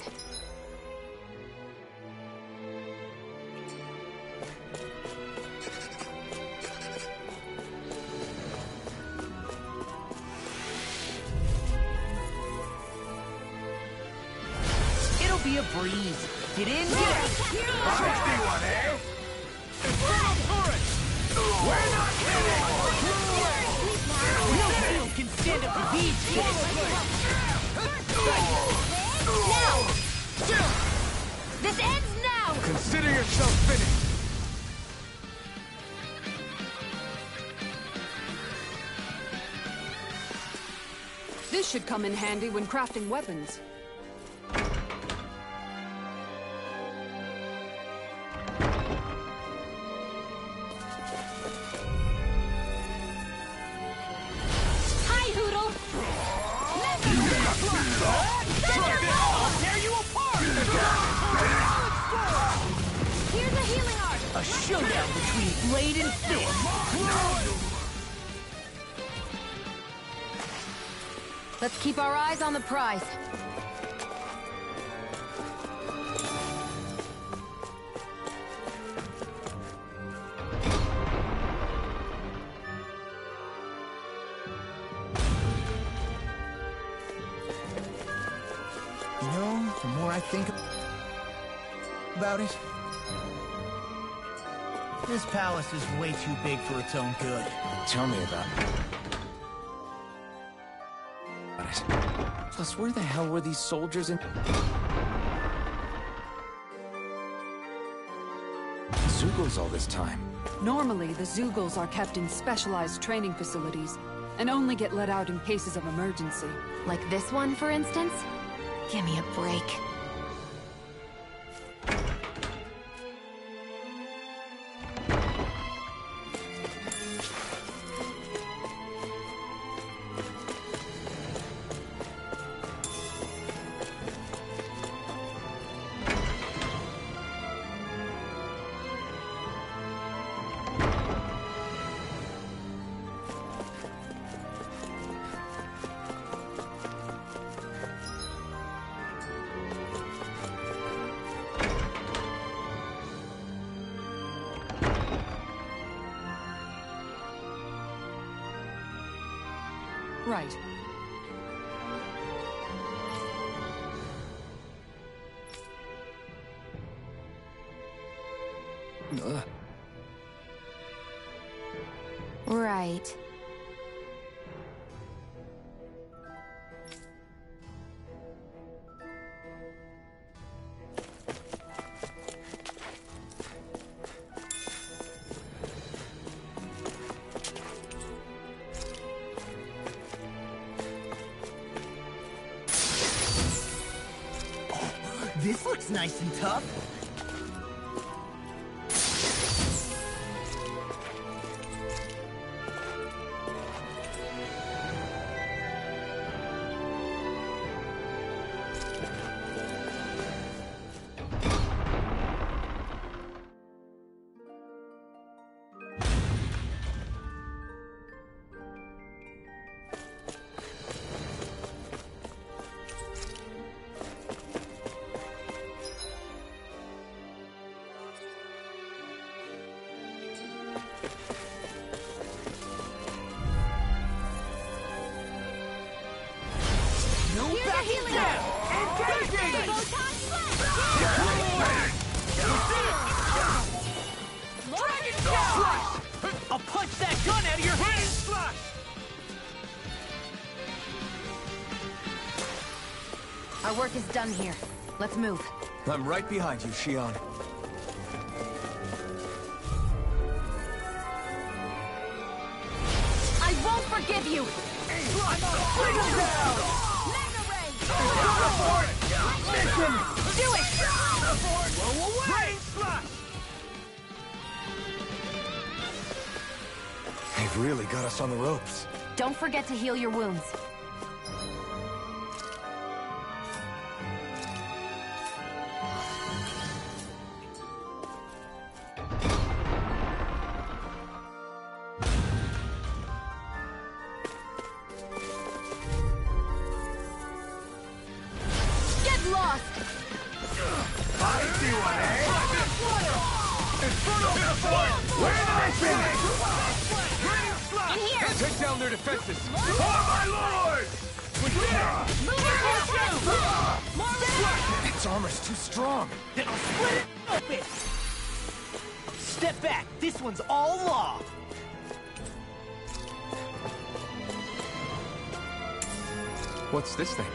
[SPEAKER 4] It'll be a breeze. Get in, get out!
[SPEAKER 12] 61, eh? Infernal turret! We're not kidding!
[SPEAKER 4] No field can stand up to these kids!
[SPEAKER 11] Now! This ends now!
[SPEAKER 1] Consider yourself finished!
[SPEAKER 6] This should come in handy when crafting weapons.
[SPEAKER 11] Hi, Hoodle!
[SPEAKER 4] I'll tear you apart!
[SPEAKER 11] Here's a healing art!
[SPEAKER 4] A showdown between blade and fist!
[SPEAKER 2] Let's keep our eyes on the prize.
[SPEAKER 14] think about it?
[SPEAKER 4] This palace is way too big for its own good.
[SPEAKER 1] Tell me about it. Plus, where the hell were these soldiers in... Zeugles all this time?
[SPEAKER 6] Normally, the Zeugles are kept in specialized training facilities and only get let out in cases of emergency.
[SPEAKER 2] Like this one, for instance? Give me a break.
[SPEAKER 6] Right.
[SPEAKER 2] Right.
[SPEAKER 4] This looks nice and tough. I'll punch that gun out of your hand!
[SPEAKER 2] Our work is done here. Let's move.
[SPEAKER 1] I'm right behind you, Shion.
[SPEAKER 11] I won't forgive you! Do it!
[SPEAKER 1] They've really got us on the ropes.
[SPEAKER 2] Don't forget to heal your wounds.
[SPEAKER 11] Get lost!
[SPEAKER 12] I see one, eh? Where did I finish?
[SPEAKER 11] In here!
[SPEAKER 1] Take down their defenses!
[SPEAKER 12] For my lord!
[SPEAKER 1] Its armor's too strong.
[SPEAKER 4] Then I'll split it open! Step back! This one's all law!
[SPEAKER 1] What's this thing?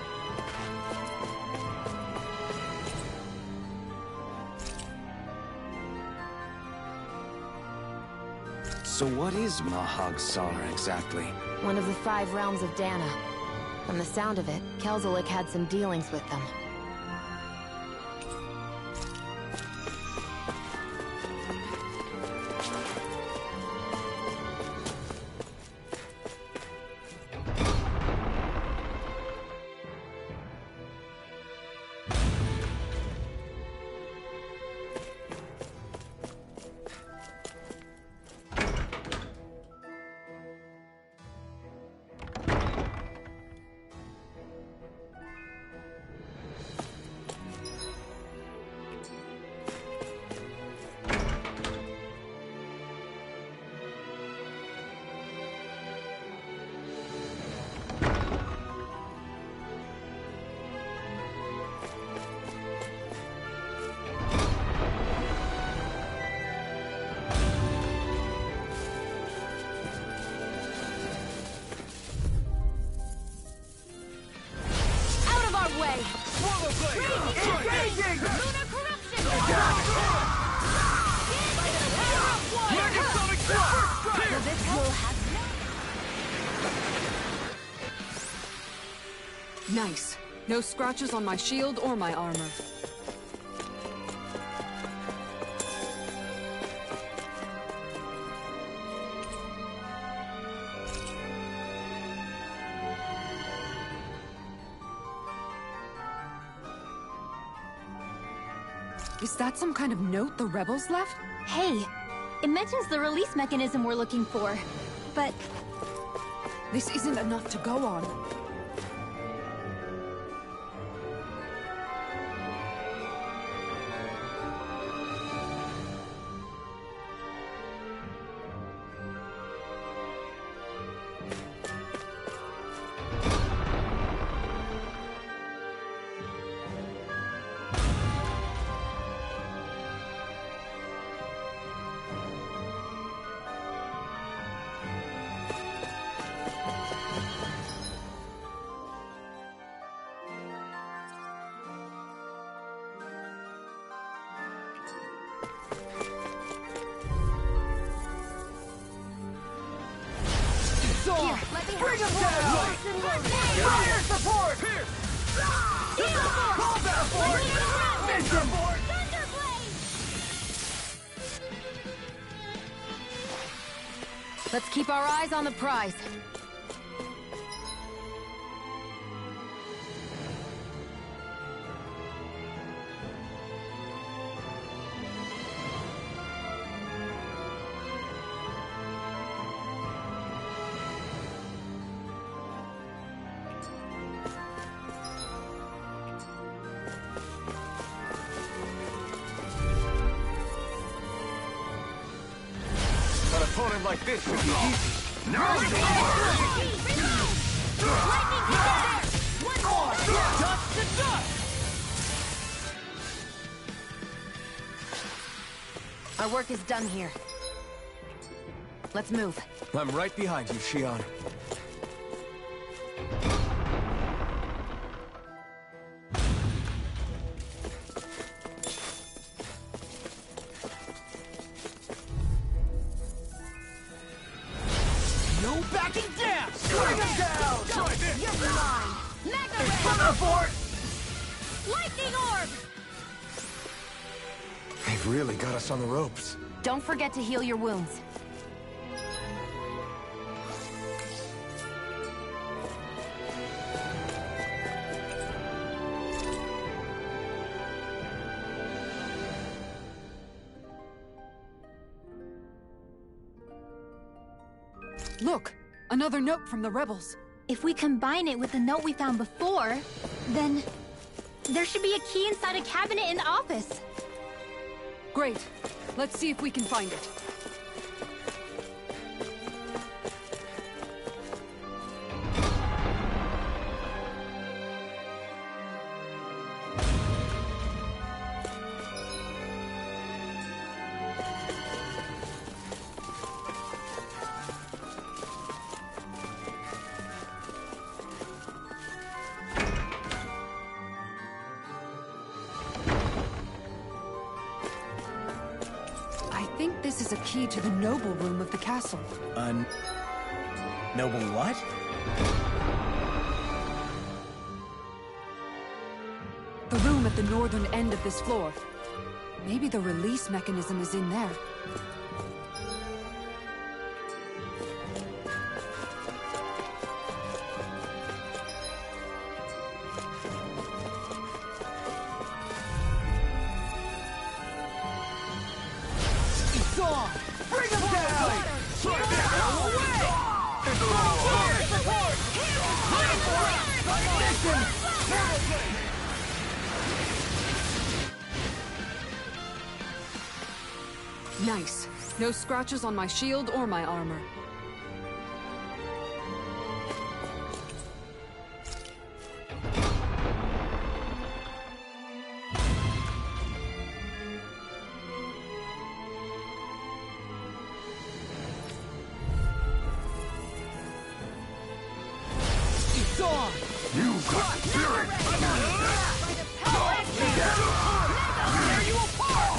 [SPEAKER 1] So what is Mahag Sar exactly?
[SPEAKER 2] One of the 5 realms of Dana. From the sound of it, Kelzelik had some dealings with them.
[SPEAKER 6] Nice. No scratches on my shield or my armor. Is that some kind of note the rebels left?
[SPEAKER 5] Hey, it mentions the release mechanism we're looking for, but...
[SPEAKER 6] This isn't enough to go on.
[SPEAKER 11] Here, let me bring him down! Fire support! Combat force! Mission force!
[SPEAKER 2] Let's keep our eyes on the prize.
[SPEAKER 12] An opponent like this should be easy.
[SPEAKER 11] Now you
[SPEAKER 2] Our work is done here. Let's move.
[SPEAKER 1] I'm right behind you, Shion.
[SPEAKER 11] No backing down! Bring him down!
[SPEAKER 12] Try this!
[SPEAKER 11] You're mine!
[SPEAKER 12] Fire force!
[SPEAKER 11] Lightning orb!
[SPEAKER 1] They've really got us on the ropes.
[SPEAKER 2] Don't forget to heal your wounds.
[SPEAKER 6] Look! Another note from the rebels.
[SPEAKER 5] If we combine it with the note we found before, then... there should be a key inside a cabinet in the office.
[SPEAKER 6] Great. Let's see if we can find it. I think this is a key to the noble room of the castle.
[SPEAKER 4] Noble what?
[SPEAKER 6] The room at the northern end of this floor. Maybe the release mechanism is in there.
[SPEAKER 11] It's on! Bring him down!
[SPEAKER 6] Nice. No scratches on my shield or my armor.
[SPEAKER 11] It's on!
[SPEAKER 12] You got spirit!
[SPEAKER 11] Tear you apart!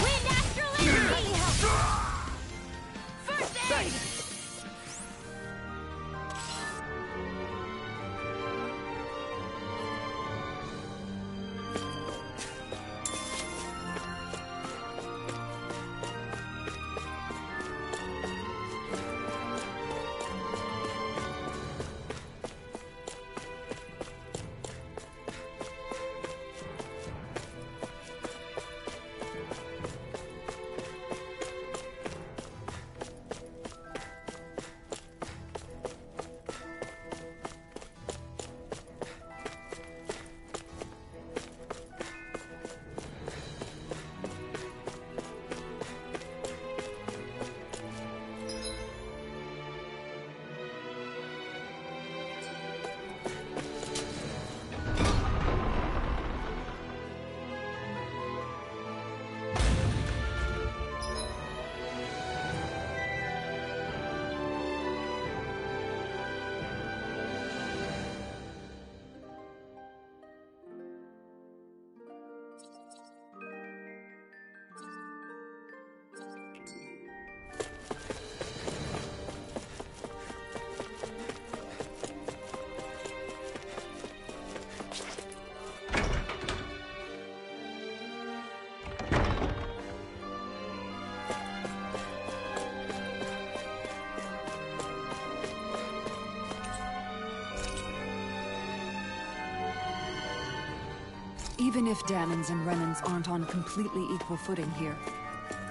[SPEAKER 6] Even if Danans and Renans aren't on completely equal footing here,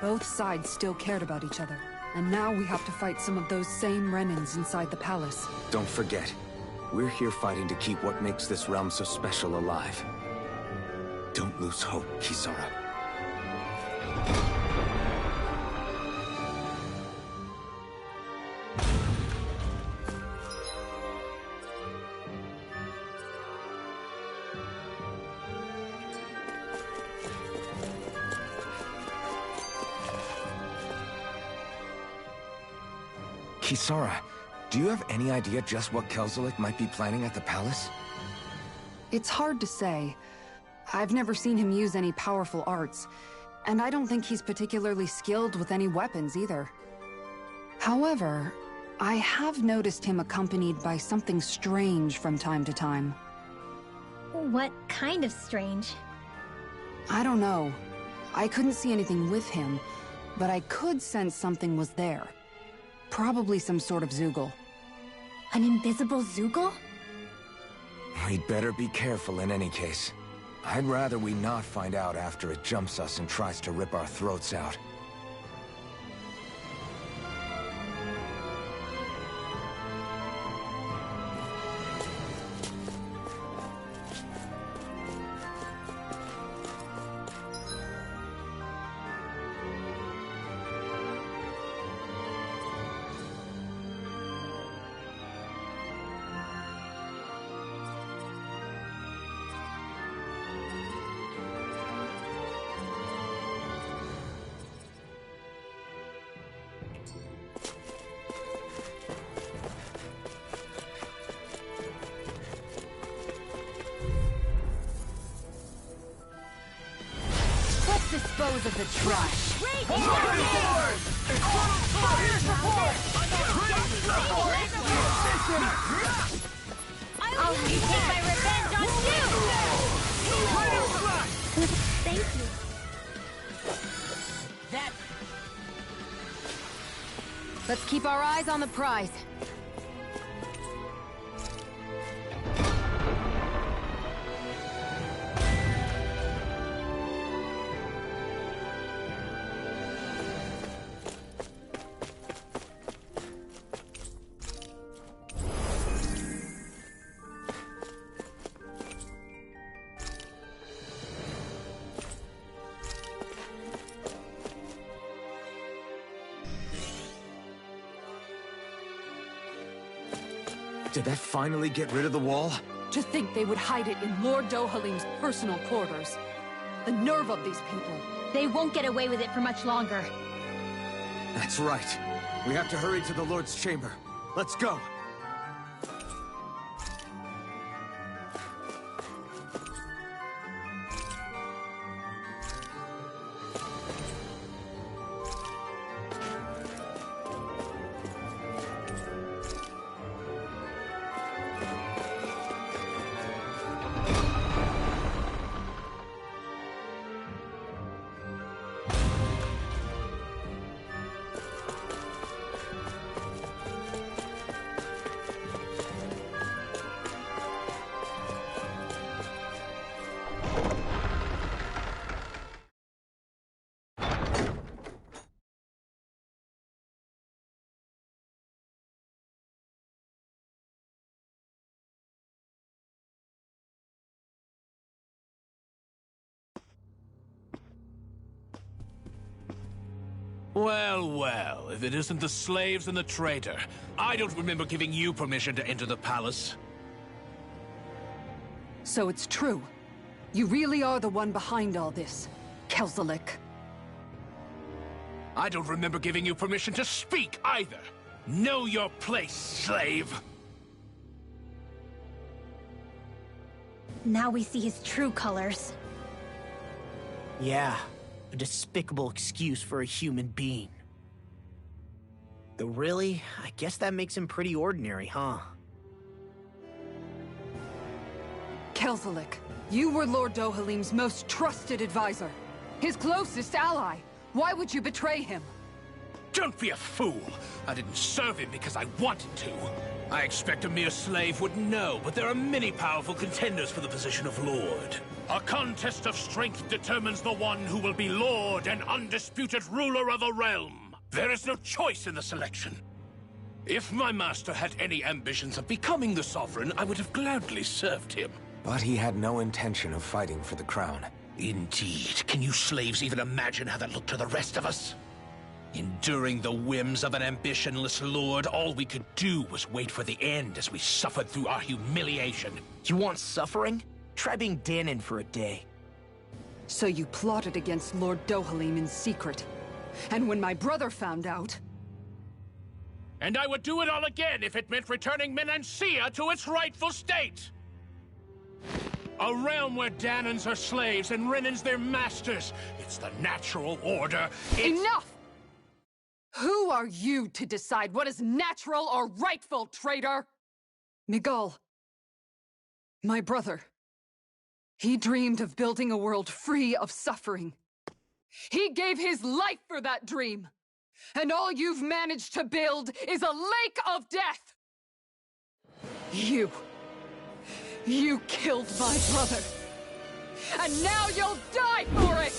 [SPEAKER 6] both sides still cared about each other. And now we have to fight some of those same Renans inside the palace.
[SPEAKER 1] Don't forget, we're here fighting to keep what makes this realm so special alive. Don't lose hope, Kisara. Kisara, do you have any idea just what Kelzelik might be planning at the palace?
[SPEAKER 6] It's hard to say. I've never seen him use any powerful arts, and I don't think he's particularly skilled with any weapons either. However, I have noticed him accompanied by something strange from time to time.
[SPEAKER 5] What kind of strange?
[SPEAKER 6] I don't know. I couldn't see anything with him, but I could sense something was there. Probably some sort of Zoogle.
[SPEAKER 5] An invisible Zoogle?
[SPEAKER 1] We'd better be careful in any case. I'd rather we not find out after it jumps us and tries to rip our throats out.
[SPEAKER 11] Dispose of the trash. I'll have to take my revenge on you! Thank you.
[SPEAKER 2] Let's keep our eyes on the prize.
[SPEAKER 1] Did that finally get rid of the wall?
[SPEAKER 6] To think they would hide it in Lord Dohalim's personal quarters. The nerve of these people.
[SPEAKER 5] They won't get away with it for much longer.
[SPEAKER 1] That's right. We have to hurry to the Lord's chamber. Let's go!
[SPEAKER 9] Well, well, if it isn't the slaves and the traitor. I don't remember giving you permission to enter the palace.
[SPEAKER 6] So it's true. You really are the one behind all this, Kelzelik.
[SPEAKER 9] I don't remember giving you permission to speak either. Know your place, slave.
[SPEAKER 5] Now we see his true colors.
[SPEAKER 4] Yeah, a despicable excuse for a human being. Though really, I guess that makes him pretty ordinary, huh?
[SPEAKER 6] Kelzelik, you were Lord Dohalim's most trusted advisor. His closest ally. Why would you betray him?
[SPEAKER 9] Don't be a fool! I didn't serve him because I wanted to. I expect a mere slave would know, but there are many powerful contenders for the position of Lord. A contest of strength determines the one who will be Lord and undisputed ruler of a realm. There is no choice in the selection. If my master had any ambitions of becoming the Sovereign, I would have gladly served him.
[SPEAKER 1] But he had no intention of fighting for the crown.
[SPEAKER 9] Indeed. Can you slaves even imagine how that looked to the rest of us? Enduring the whims of an ambitionless lord, all we could do was wait for the end as we suffered through our humiliation.
[SPEAKER 4] You want suffering? Try being Danon for a day.
[SPEAKER 6] So you plotted against Lord Dohalim in secret. And when my brother found out...
[SPEAKER 9] And I would do it all again if it meant returning Menancia to its rightful state! A realm where Danons are slaves and Renans their masters. It's the natural order.
[SPEAKER 6] Enough! Who are you to decide what is natural or rightful, traitor? Miguel, my brother, he dreamed of building a world free of suffering. He gave his life for that dream. And all you've managed to build is a lake of death! You killed my brother. And now you'll die for it!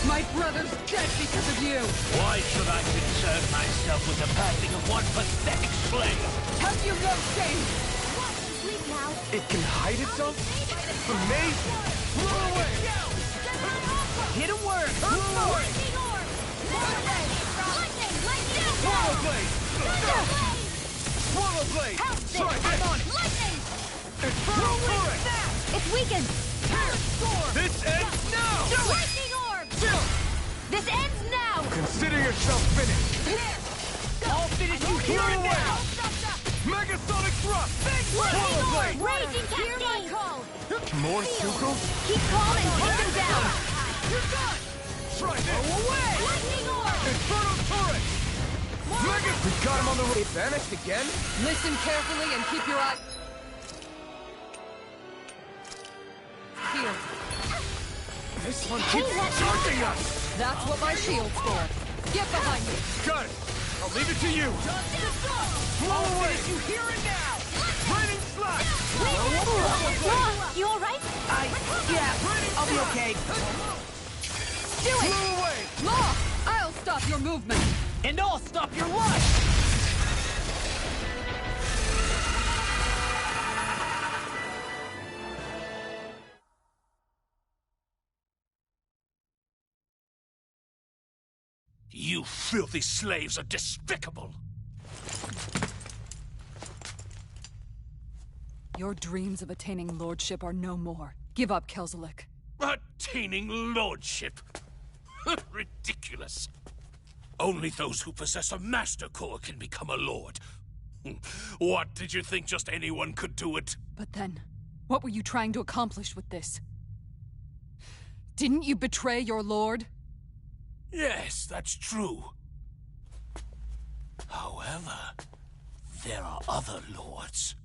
[SPEAKER 6] My brother's dead because of you!
[SPEAKER 9] Why should I concern myself with the passing of one pathetic slave?
[SPEAKER 6] Have you no shame?
[SPEAKER 7] It can hide itself? Amazing! Blow away!
[SPEAKER 4] Hit a word!
[SPEAKER 7] Blow away! Swallow blade! Swallow blade! Strike it!
[SPEAKER 11] Lightning!
[SPEAKER 7] Infernal turret!
[SPEAKER 11] It's weakened!
[SPEAKER 7] This ends now!
[SPEAKER 11] Lightning orb! This ends now!
[SPEAKER 7] Consider yourself finished!
[SPEAKER 4] I'll finish you here and now!
[SPEAKER 7] Megasonic thrust!
[SPEAKER 11] Lightning
[SPEAKER 7] blade!
[SPEAKER 11] orb! Raging cascade!
[SPEAKER 7] More Suko?
[SPEAKER 11] Keep calm and take them down!
[SPEAKER 7] You're done! Try this! Go away!
[SPEAKER 11] Lightning orb!
[SPEAKER 7] Infernal turret! We got him on the road. Vanished again?
[SPEAKER 6] Listen carefully and keep your eye... Shield.
[SPEAKER 7] This one keeps charging us!
[SPEAKER 6] That's what my shield's for. Get behind me!
[SPEAKER 7] Got it! I'll leave it to you! Blow away! You here and now! Raining slash!
[SPEAKER 11] Law, you alright?
[SPEAKER 4] Yeah, I'll be okay.
[SPEAKER 6] Do it!
[SPEAKER 7] Blow away!
[SPEAKER 6] Law! I'll stop your movement!
[SPEAKER 4] And I'll stop your life!
[SPEAKER 9] You filthy slaves are despicable!
[SPEAKER 6] Your dreams of attaining lordship are no more. Give up, Kelzelik.
[SPEAKER 9] Attaining lordship? Ridiculous. Only those who possess a master core can become a lord. What, did you think just anyone could do it?
[SPEAKER 6] But then, what were you trying to accomplish with this? Didn't you betray your lord?
[SPEAKER 9] Yes, that's true. However, there are other lords.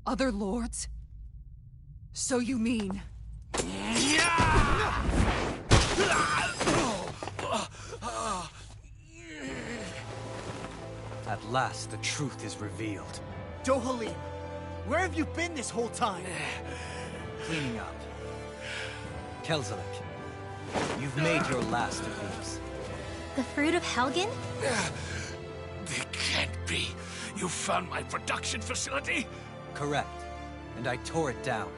[SPEAKER 6] Other lords? So you mean...
[SPEAKER 10] At last, the truth is revealed.
[SPEAKER 15] Dohalim, where have you been this whole time?
[SPEAKER 10] Cleaning up. Kelzelik, you've made your last of these.
[SPEAKER 5] The fruit of Helgen?
[SPEAKER 9] They can't be. You found my production facility?
[SPEAKER 10] Correct. And I tore it down.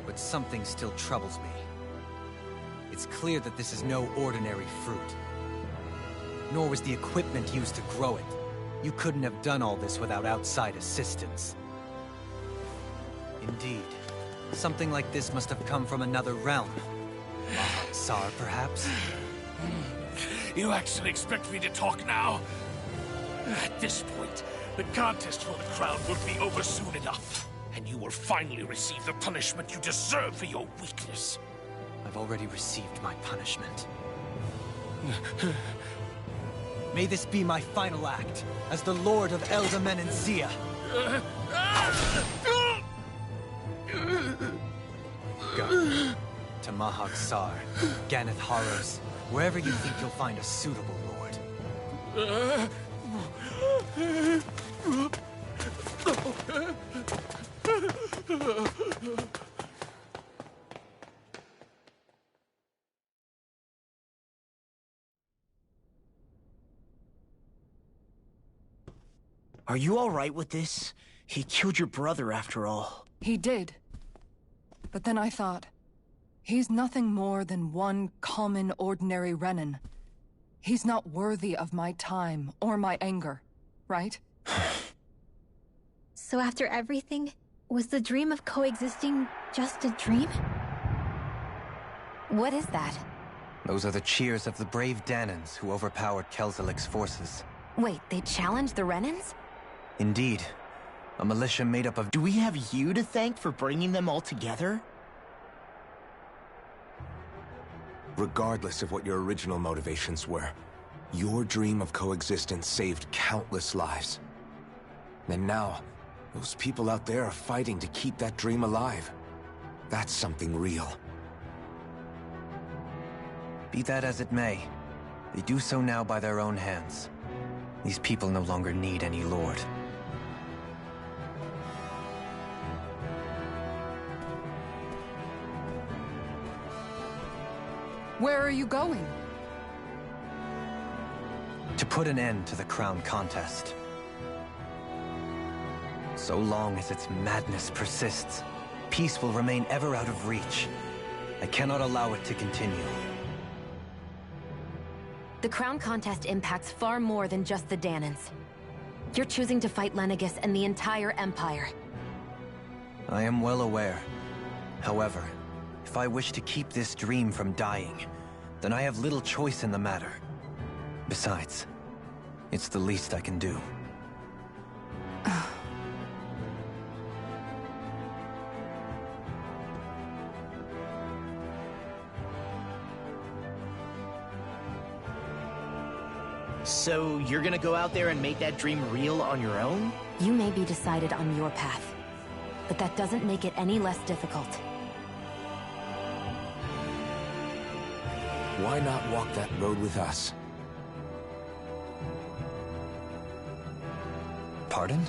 [SPEAKER 10] But something still troubles me. It's clear that this is no ordinary fruit. Nor was the equipment used to grow it. You couldn't have done all this without outside assistance. Indeed. Something like this must have come from another realm. Tsar, perhaps?
[SPEAKER 9] You actually expect me to talk now? At this point, the contest for the crown will be over soon enough. And you will finally receive the punishment you deserve for your weakness.
[SPEAKER 10] I've already received my punishment. May this be my final act as the Lord of Elda Menancia. Go to Mahak Sar, Ganeth Haros, wherever you think you'll find a suitable lord.
[SPEAKER 4] Are you all right with this? He killed your brother after all.
[SPEAKER 6] He did. But then I thought, he's nothing more than one common, ordinary Renan. He's not worthy of my time or my anger, right?
[SPEAKER 5] So after everything, was the dream of coexisting just a dream?
[SPEAKER 2] What is that?
[SPEAKER 10] Those are the cheers of the brave Danans who overpowered Kelzelik's forces.
[SPEAKER 2] Wait, they challenged the Renans?
[SPEAKER 10] Indeed. A militia made up of...
[SPEAKER 4] Do we have you to thank for bringing them all together?
[SPEAKER 1] Regardless of what your original motivations were, your dream of coexistence saved countless lives. And now, those people out there are fighting to keep that dream alive. That's something real.
[SPEAKER 10] Be that as it may, they do so now by their own hands. These people no longer need any lord.
[SPEAKER 6] Where are you going?
[SPEAKER 10] To put an end to the crown contest. So long as its madness persists, peace will remain ever out of reach. I cannot allow it to continue.
[SPEAKER 2] The crown contest impacts far more than just the Danans. You're choosing to fight Lenegis and the entire Empire.
[SPEAKER 10] I am well aware. However, if I wish to keep this dream from dying, then I have little choice in the matter. Besides, it's the least I can do.
[SPEAKER 4] So you're gonna go out there and make that dream real on your own?
[SPEAKER 2] You may be decided on your path, but that doesn't make it any less difficult.
[SPEAKER 1] Why not walk that road with us?
[SPEAKER 10] Pardon?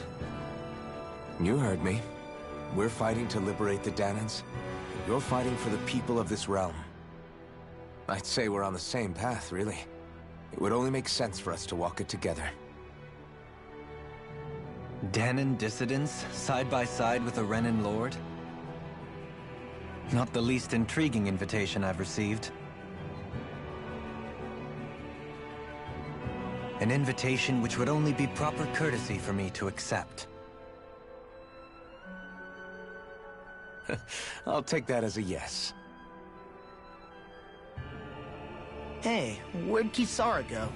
[SPEAKER 1] You heard me. We're fighting to liberate the Danans. You're fighting for the people of this realm. I'd say we're on the same path, really. It would only make sense for us to walk it together.
[SPEAKER 10] Danan dissidents, side by side with a Renan lord? Not the least intriguing invitation I've received. An invitation which would only be proper courtesy for me to accept.
[SPEAKER 1] I'll take that as a yes.
[SPEAKER 4] Hey, where'd Kisara go?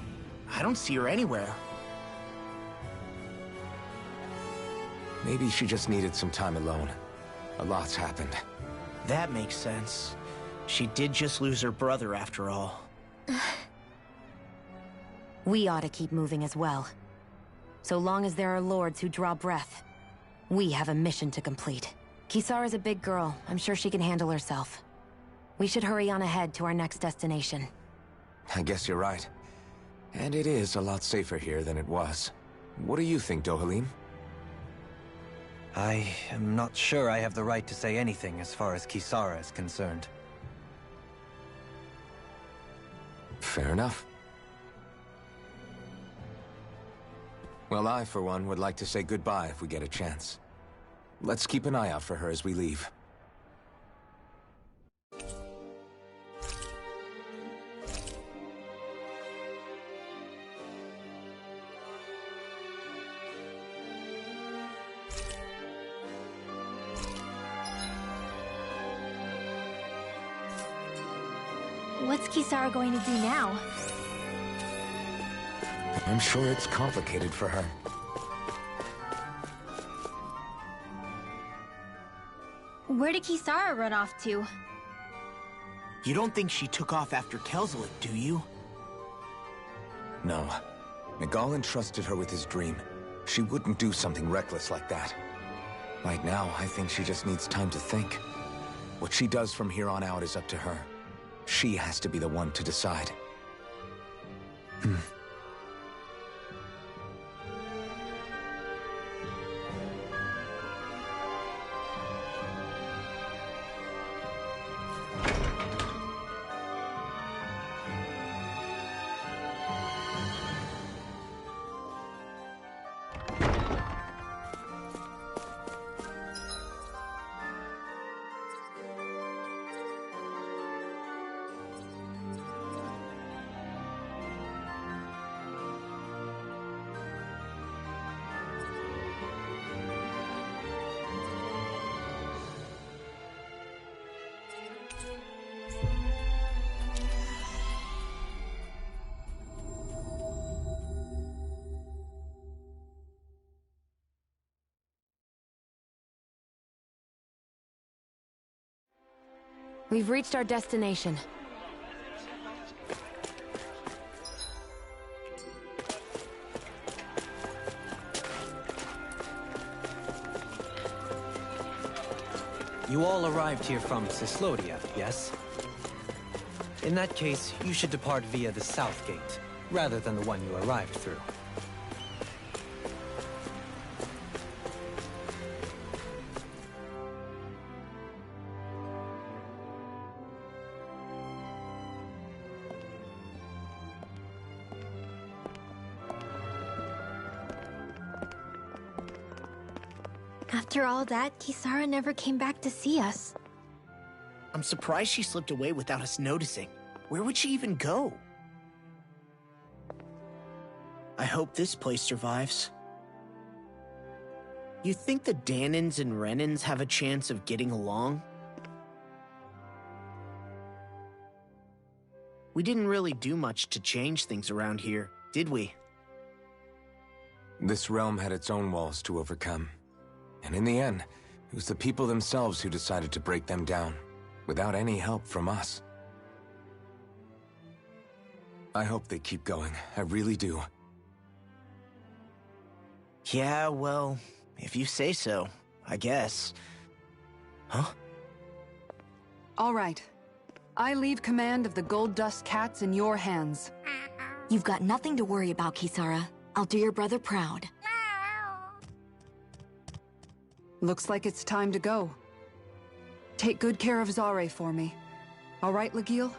[SPEAKER 4] I don't see her anywhere.
[SPEAKER 1] Maybe she just needed some time alone. A lot's happened.
[SPEAKER 4] That makes sense. She did just lose her brother after all.
[SPEAKER 2] We ought to keep moving as well. So long as there are lords who draw breath, we have a mission to complete. Kisara's a big girl. I'm sure she can handle herself. We should hurry on ahead to our next destination.
[SPEAKER 1] I guess you're right. And it is a lot safer here than it was. What do you think, Dohalim?
[SPEAKER 10] I am not sure I have the right to say anything as far as Kisara is concerned.
[SPEAKER 1] Fair enough. Well, I, for one, would like to say goodbye if we get a chance. Let's keep an eye out for her as we leave.
[SPEAKER 5] What's Kisara going to do now?
[SPEAKER 1] I'm sure it's complicated for her.
[SPEAKER 5] Where did Kisara run off to?
[SPEAKER 4] You don't think she took off after Kelzelik, do you?
[SPEAKER 1] No. Nagal entrusted her with his dream. She wouldn't do something reckless like that. Right now, I think she just needs time to think. What she does from here on out is up to her. She has to be the one to decide.
[SPEAKER 2] We've reached our destination.
[SPEAKER 10] You all arrived here from Cislodia, yes? In that case, you should depart via the south gate, rather than the one you arrived through.
[SPEAKER 5] After all that, Kisara never came back to see us.
[SPEAKER 4] I'm surprised she slipped away without us noticing. Where would she even go? I hope this place survives. You think the Danins and Renins have a chance of getting along? We didn't really do much to change things around here, did we?
[SPEAKER 1] This realm had its own walls to overcome. And in the end, it was the people themselves who decided to break them down, without any help from us. I hope they keep going. I really do.
[SPEAKER 4] Yeah, well, if you say so, I guess. Huh?
[SPEAKER 6] All right. I leave command of the Gold Dust Cats in your hands.
[SPEAKER 8] You've got nothing to worry about, Kisara. I'll do your brother proud.
[SPEAKER 6] Looks like it's time to go. Take good care of Zare for me. All right, Legil?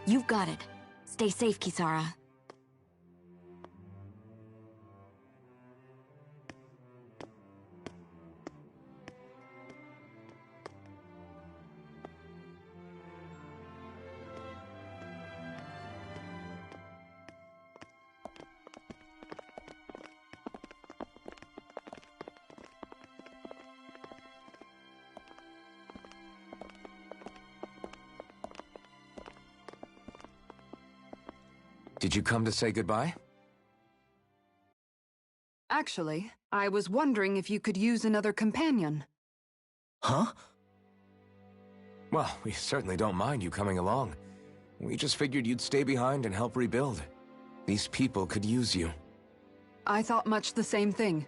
[SPEAKER 8] You've got it. Stay safe, Kisara.
[SPEAKER 1] Did you come to say goodbye?
[SPEAKER 6] Actually, I was wondering if you could use another companion.
[SPEAKER 4] Huh?
[SPEAKER 1] Well, we certainly don't mind you coming along. We just figured you'd stay behind and help rebuild. These people could use you.
[SPEAKER 6] I thought much the same thing.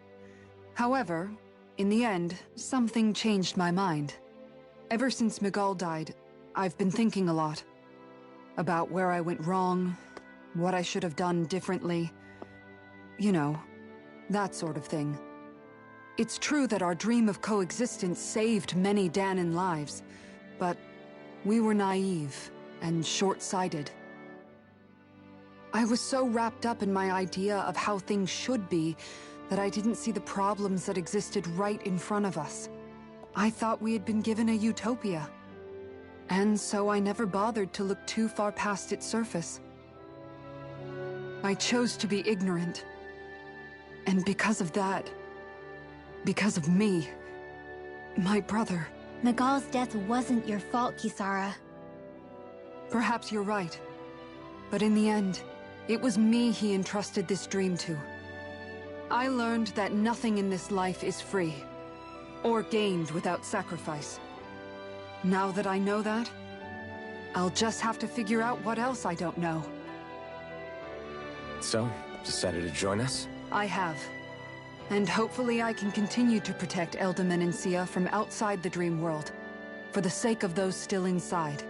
[SPEAKER 6] However, in the end, something changed my mind. Ever since Miguel died, I've been thinking a lot. About where I went wrong, what I should have done differently. You know, that sort of thing. It's true that our dream of coexistence saved many Danin lives, but we were naive and short-sighted. I was so wrapped up in my idea of how things should be that I didn't see the problems that existed right in front of us. I thought we had been given a utopia. And so I never bothered to look too far past its surface. I chose to be ignorant. And because of that, because of me, my brother...
[SPEAKER 5] Miguel's death wasn't your fault, Kisara.
[SPEAKER 6] Perhaps you're right. But in the end, it was me he entrusted this dream to. I learned that nothing in this life is free, or gained without sacrifice. Now that I know that, I'll just have to figure out what else I don't know.
[SPEAKER 1] So, decided to join us?
[SPEAKER 6] I have. And hopefully I can continue to protect Eldam and Sia from outside the dream world, for the sake of those still inside.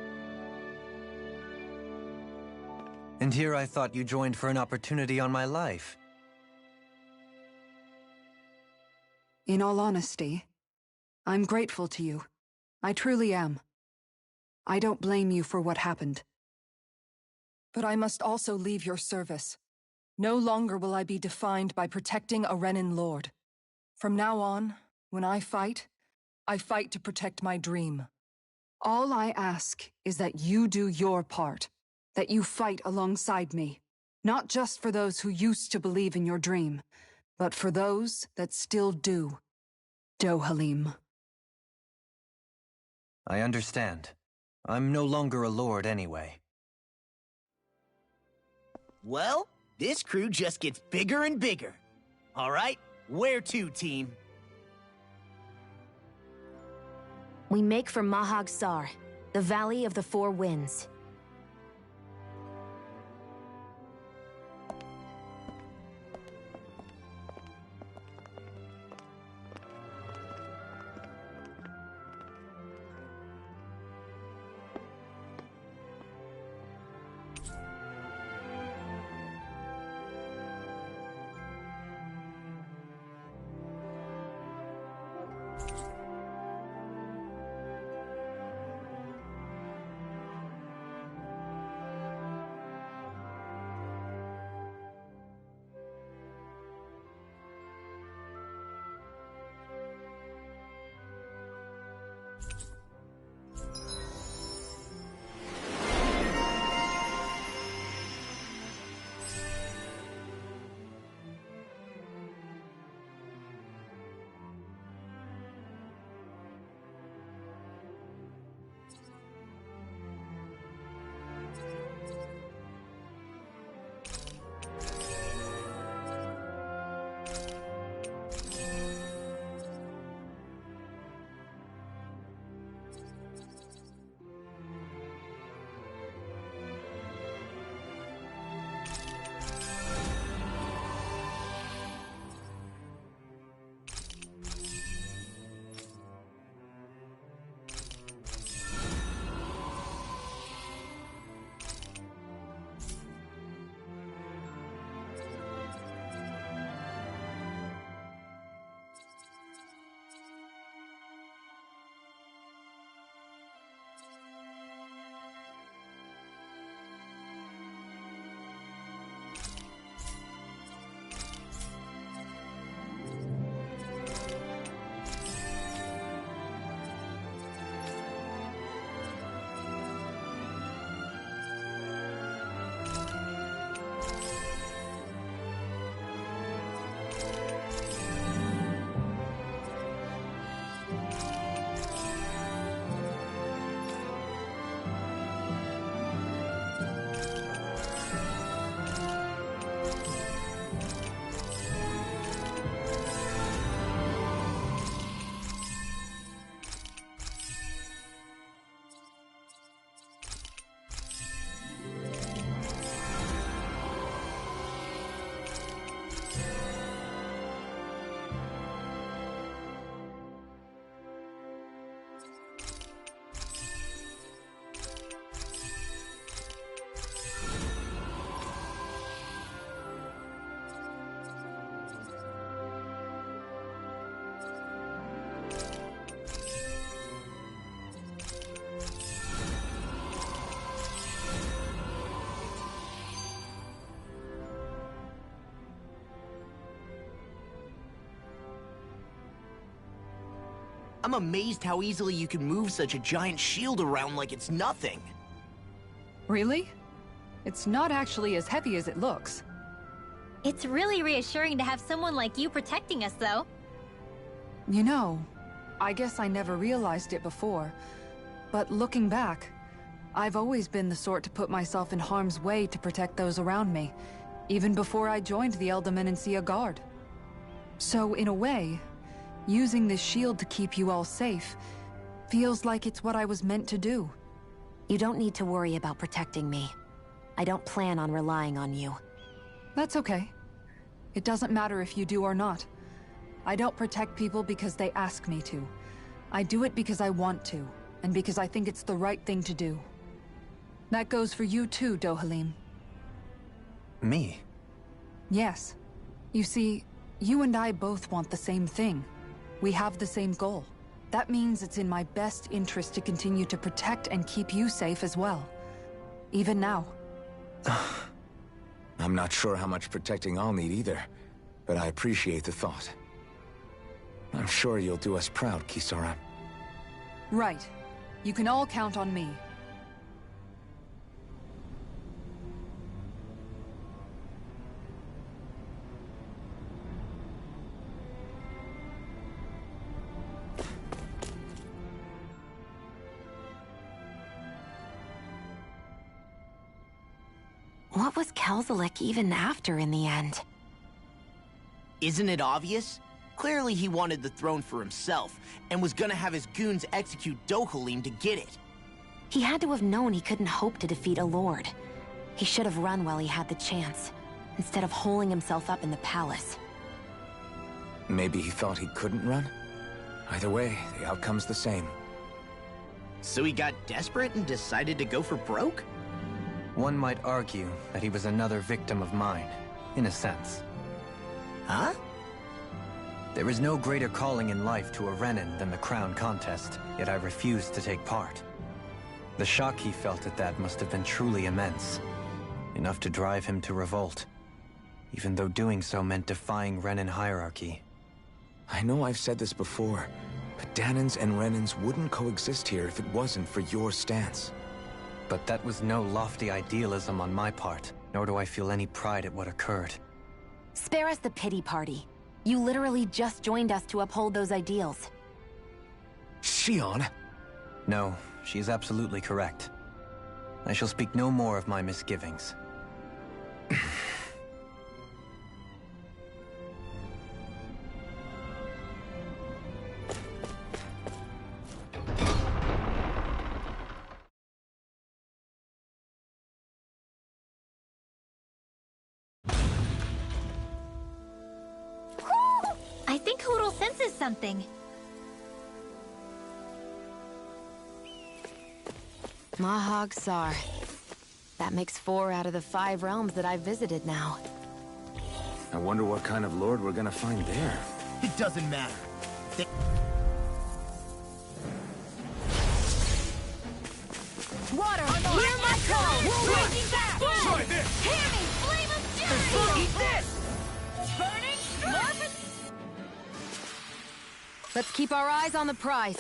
[SPEAKER 10] And here I thought you joined for an opportunity on my life.
[SPEAKER 6] In all honesty, I'm grateful to you. I truly am. I don't blame you for what happened. But I must also leave your service. No longer will I be defined by protecting a Renan Lord. From now on, when I fight to protect my dream. All I ask is that you do your part, that you fight alongside me, not just for those who used to believe in your dream, but for those that still do. Dohalim.
[SPEAKER 10] I understand. I'm no longer a lord anyway.
[SPEAKER 4] Well, this crew just gets bigger and bigger. All right, where to, team?
[SPEAKER 2] We make for Mahag Sar, the Valley of the Four Winds.
[SPEAKER 4] I'm amazed how easily you can move such a giant shield around like it's nothing.
[SPEAKER 6] Really? It's not actually as heavy as it looks.
[SPEAKER 5] It's really reassuring to have someone like you protecting us, though.
[SPEAKER 6] You know, I guess I never realized it before, but looking back, I've always been the sort to put myself in harm's way to protect those around me, even before I joined the Eldaman and Sia Guard. So, in a way, using this shield to keep you all safe feels like it's what I was meant to do.
[SPEAKER 2] You don't need to worry about protecting me. I don't plan on relying on you.
[SPEAKER 6] That's okay. It doesn't matter if you do or not. I don't protect people because they ask me to. I do it because I want to, and because I think it's the right thing to do. That goes for you too, Dohalim.
[SPEAKER 10] Me?
[SPEAKER 6] Yes. You see, you and I both want the same thing. We have the same goal. That means it's in my best interest to continue to protect and keep you safe as well. Even now.
[SPEAKER 1] I'm not sure how much protecting I'll need either, but I appreciate the thought. I'm sure you'll do us proud, Kisara.
[SPEAKER 6] Right. You can all count on me.
[SPEAKER 2] What was Kelzelik even after in the end?
[SPEAKER 4] Isn't it obvious? Clearly he wanted the throne for himself, and was gonna have his goons execute Dohalim to get it.
[SPEAKER 2] He had to have known he couldn't hope to defeat a lord. He should have run while he had the chance, instead of holding himself up in the palace.
[SPEAKER 1] Maybe he thought he couldn't run? Either way, the outcome's the same.
[SPEAKER 4] So he got desperate and decided to go for broke?
[SPEAKER 10] One might argue that he was another victim of mine, in a sense.
[SPEAKER 4] Huh?
[SPEAKER 10] There is no greater calling in life to a Renin than the crown contest, yet I refused to take part. The shock he felt at that must have been truly immense, enough to drive him to revolt, even though doing so meant defying Renin hierarchy.
[SPEAKER 1] I know I've said this before, but Danans and Renins wouldn't coexist here if it wasn't for your stance.
[SPEAKER 10] But that was no lofty idealism on my part, nor do I feel any pride at what occurred.
[SPEAKER 2] Spare us the pity party. You literally just joined us to uphold those ideals.
[SPEAKER 1] Shion?
[SPEAKER 10] No, she is absolutely correct. I shall speak no more of my misgivings.
[SPEAKER 5] I think Hoodle senses something.
[SPEAKER 2] Mahag Sar. That makes 4 out of the 5 realms that I've visited now.
[SPEAKER 1] I wonder what kind of lord we're gonna find there.
[SPEAKER 15] It doesn't matter.
[SPEAKER 11] Water, hear my call! Breaking back!
[SPEAKER 12] Try this!
[SPEAKER 11] Hear me, flame of fury! Eat this! Burning strike!
[SPEAKER 2] Let's keep our eyes on the prize.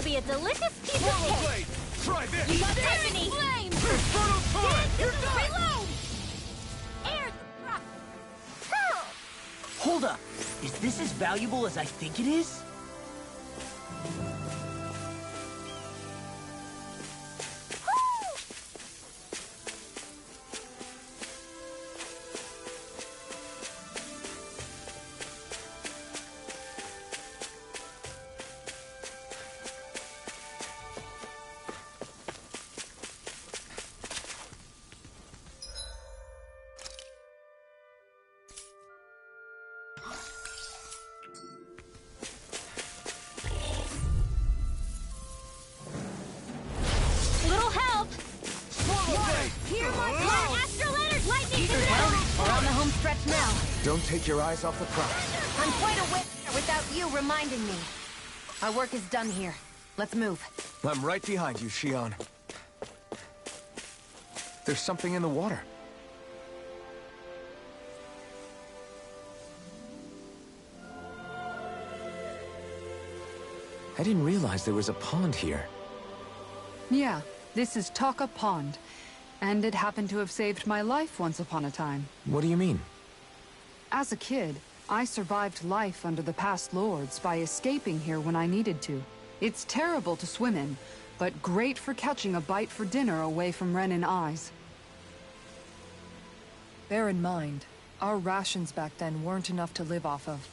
[SPEAKER 11] Be a delicious piece of cake!
[SPEAKER 12] Try this!
[SPEAKER 11] You got Tiffany! Flame!
[SPEAKER 12] Infernal turret!
[SPEAKER 11] You're done! Reload! Air
[SPEAKER 4] Hold up! Is this as valuable as I think it is?
[SPEAKER 11] Little help! Hear my call! Astral energy! Lightning to the
[SPEAKER 2] We're on the home stretch now.
[SPEAKER 1] Don't take your eyes off the prize.
[SPEAKER 2] I'm quite a wit without you reminding me. Our work is done here. Let's move.
[SPEAKER 1] I'm right behind you, Shion. There's something in the water. I didn't realize there was a pond here.
[SPEAKER 6] Yeah, this is Taka Pond. And it happened to have saved my life once upon a time.
[SPEAKER 1] What do you mean?
[SPEAKER 6] As a kid, I survived life under the past lords by escaping here when I needed to. It's terrible to swim in, but great for catching a bite for dinner away from Renin eyes.
[SPEAKER 16] Bear in mind, our rations back then weren't enough to live off of.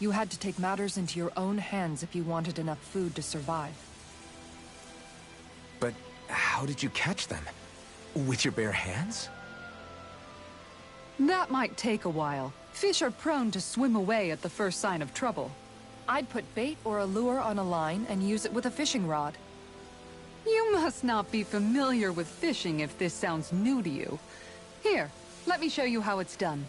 [SPEAKER 16] You had to take matters into your own hands if you wanted enough food to survive.
[SPEAKER 1] But how did you catch them? With your bare hands?
[SPEAKER 6] That might take a while. Fish are prone to swim away at the first sign of trouble.
[SPEAKER 16] I'd put bait or a lure on a line and use it with a fishing rod.
[SPEAKER 6] You must not be familiar with fishing if this sounds new to you. Here, let me show you how it's done.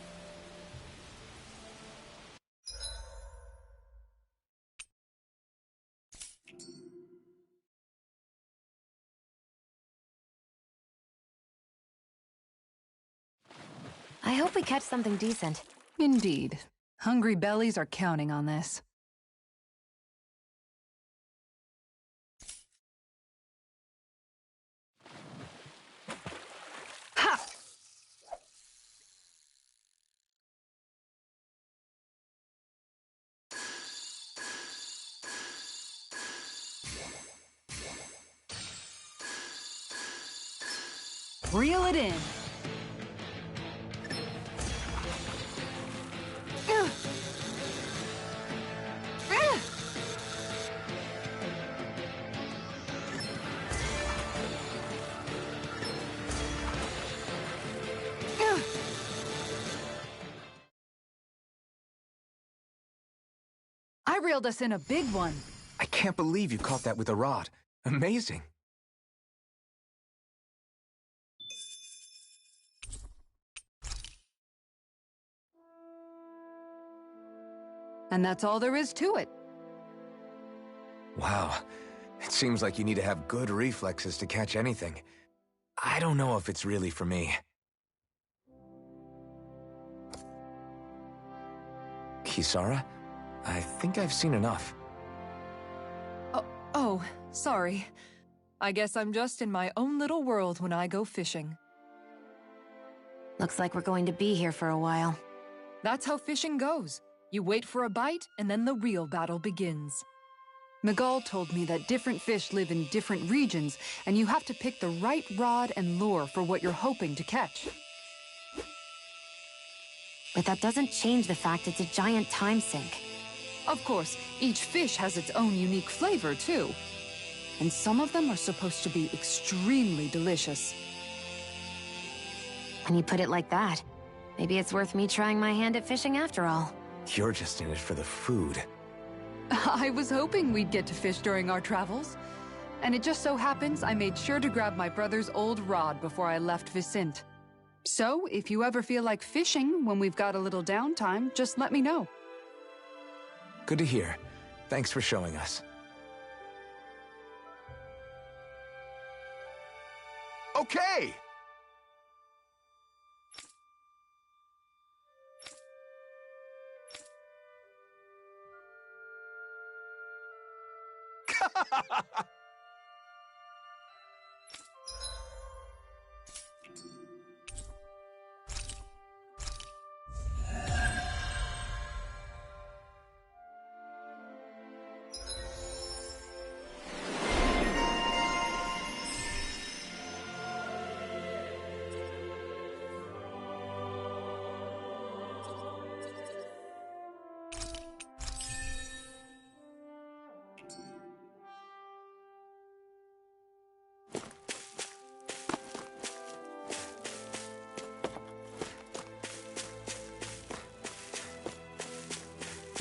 [SPEAKER 2] I hope we catch something decent.
[SPEAKER 6] Indeed. Hungry bellies are counting on this. Ha! Reel it in. I reeled us in a big one.
[SPEAKER 1] I can't believe you caught that with a rod. Amazing.
[SPEAKER 6] And that's all there is to it.
[SPEAKER 1] Wow. It seems like you need to have good reflexes to catch anything. I don't know if it's really for me. Kisara? I think I've seen enough.
[SPEAKER 16] Oh, sorry. I guess I'm just in my own little world when I go fishing.
[SPEAKER 2] Looks like we're going to be here for a while.
[SPEAKER 16] That's how fishing goes. You wait for a bite, and then the real battle begins.
[SPEAKER 6] Miguel told me that different fish live in different regions, and you have to pick the right rod and lure for what you're hoping to catch.
[SPEAKER 2] But that doesn't change the fact it's a giant time sink.
[SPEAKER 6] Of course, each fish has its own unique flavor, too. And some of them are supposed to be extremely delicious.
[SPEAKER 2] When you put it like that, maybe it's worth me trying my hand at fishing after all.
[SPEAKER 1] You're just in it for the food.
[SPEAKER 6] I was hoping we'd get to fish during our travels. And it just so happens I made sure to grab my brother's old rod before I left Vicente. So, if you ever feel like fishing when we've got a little downtime, just let me know.
[SPEAKER 1] Good to hear. Thanks for showing us.
[SPEAKER 12] Okay!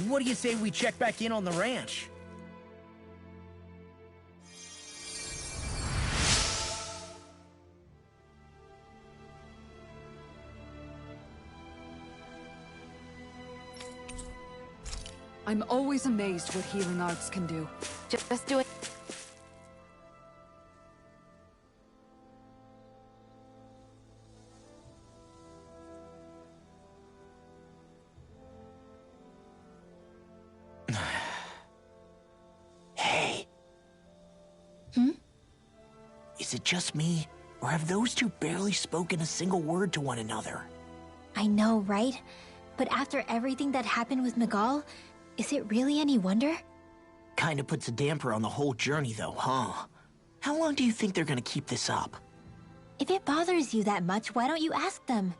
[SPEAKER 4] What do you say we check back in on the ranch?
[SPEAKER 6] I'm always amazed what healing arts can do.
[SPEAKER 2] Just do it.
[SPEAKER 4] Is it just me? Or have those two barely spoken a single word to one another?
[SPEAKER 5] I know, right? But after everything that happened with Miguel, is it really any wonder?
[SPEAKER 4] Kinda puts a damper on the whole journey though, huh? How long do you think they're gonna keep this up?
[SPEAKER 5] If it bothers you that much, why don't you ask them?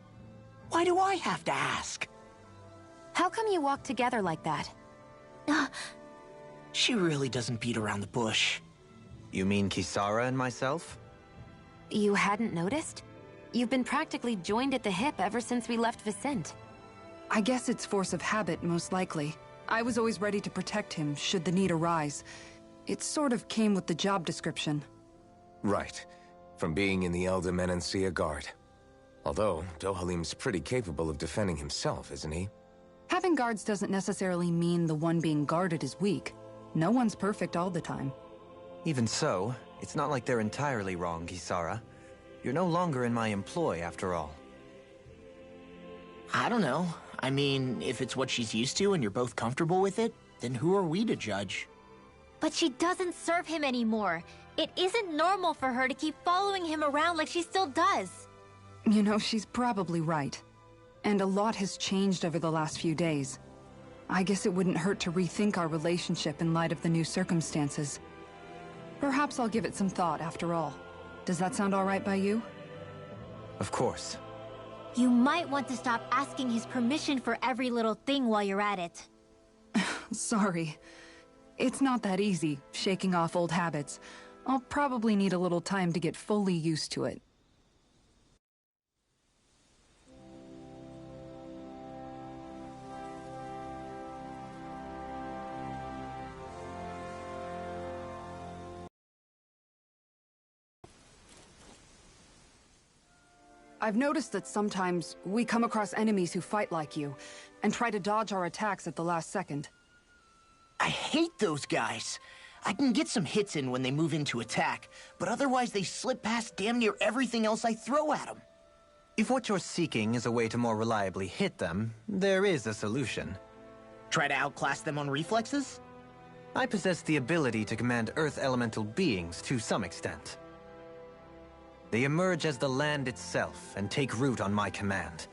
[SPEAKER 4] Why do I have to ask?
[SPEAKER 2] How come you walk together like that?
[SPEAKER 4] She really doesn't beat around the bush.
[SPEAKER 10] You mean Kisara and myself?
[SPEAKER 2] You hadn't noticed? You've been practically joined at the hip ever since we left Vicente.
[SPEAKER 6] I guess it's force of habit, most likely. I was always ready to protect him, should the need arise. It sort of came with the job description.
[SPEAKER 1] Right. From being in the Elder Menancia Guard. Although, Dohalim's pretty capable of defending himself, isn't he?
[SPEAKER 6] Having guards doesn't necessarily mean the one being guarded is weak. No one's perfect all the time.
[SPEAKER 10] Even so, it's not like they're entirely wrong, Kisara. You're no longer in my employ, after all.
[SPEAKER 4] I don't know. I mean, if it's what she's used to and you're both comfortable with it, then who are we to judge?
[SPEAKER 5] But she doesn't serve him anymore. It isn't normal for her to keep following him around like she still does.
[SPEAKER 6] You know, she's probably right. And a lot has changed over the last few days. I guess it wouldn't hurt to rethink our relationship in light of the new circumstances. Perhaps I'll give it some thought, after all. Does that sound all right by you?
[SPEAKER 10] Of course.
[SPEAKER 5] You might want to stop asking his permission for every little thing while you're at it.
[SPEAKER 6] Sorry. It's not that easy, shaking off old habits. I'll probably need a little time to get fully used to it. I've noticed that sometimes we come across enemies who fight like you, and try to dodge our attacks at the last second.
[SPEAKER 4] I hate those guys. I can get some hits in when they move into attack, but otherwise they slip past damn near everything else I throw at them.
[SPEAKER 10] If what you're seeking is a way to more reliably hit them, there is a solution.
[SPEAKER 4] Try to outclass them on reflexes?
[SPEAKER 10] I possess the ability to command Earth elemental beings to some extent. They emerge as the land itself and take root on my command.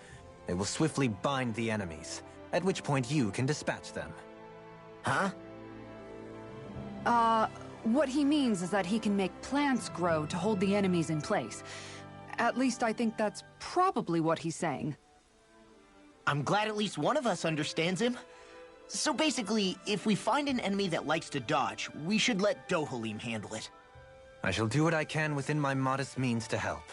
[SPEAKER 10] They will swiftly bind the enemies, at which point you can dispatch them.
[SPEAKER 4] Huh?
[SPEAKER 6] What he means is that he can make plants grow to hold the enemies in place. At least I think that's probably what he's saying.
[SPEAKER 4] I'm glad at least one of us understands him. So basically, if we find an enemy that likes to dodge, we should let Dohalim handle it.
[SPEAKER 10] I shall do what I can within my modest means to help.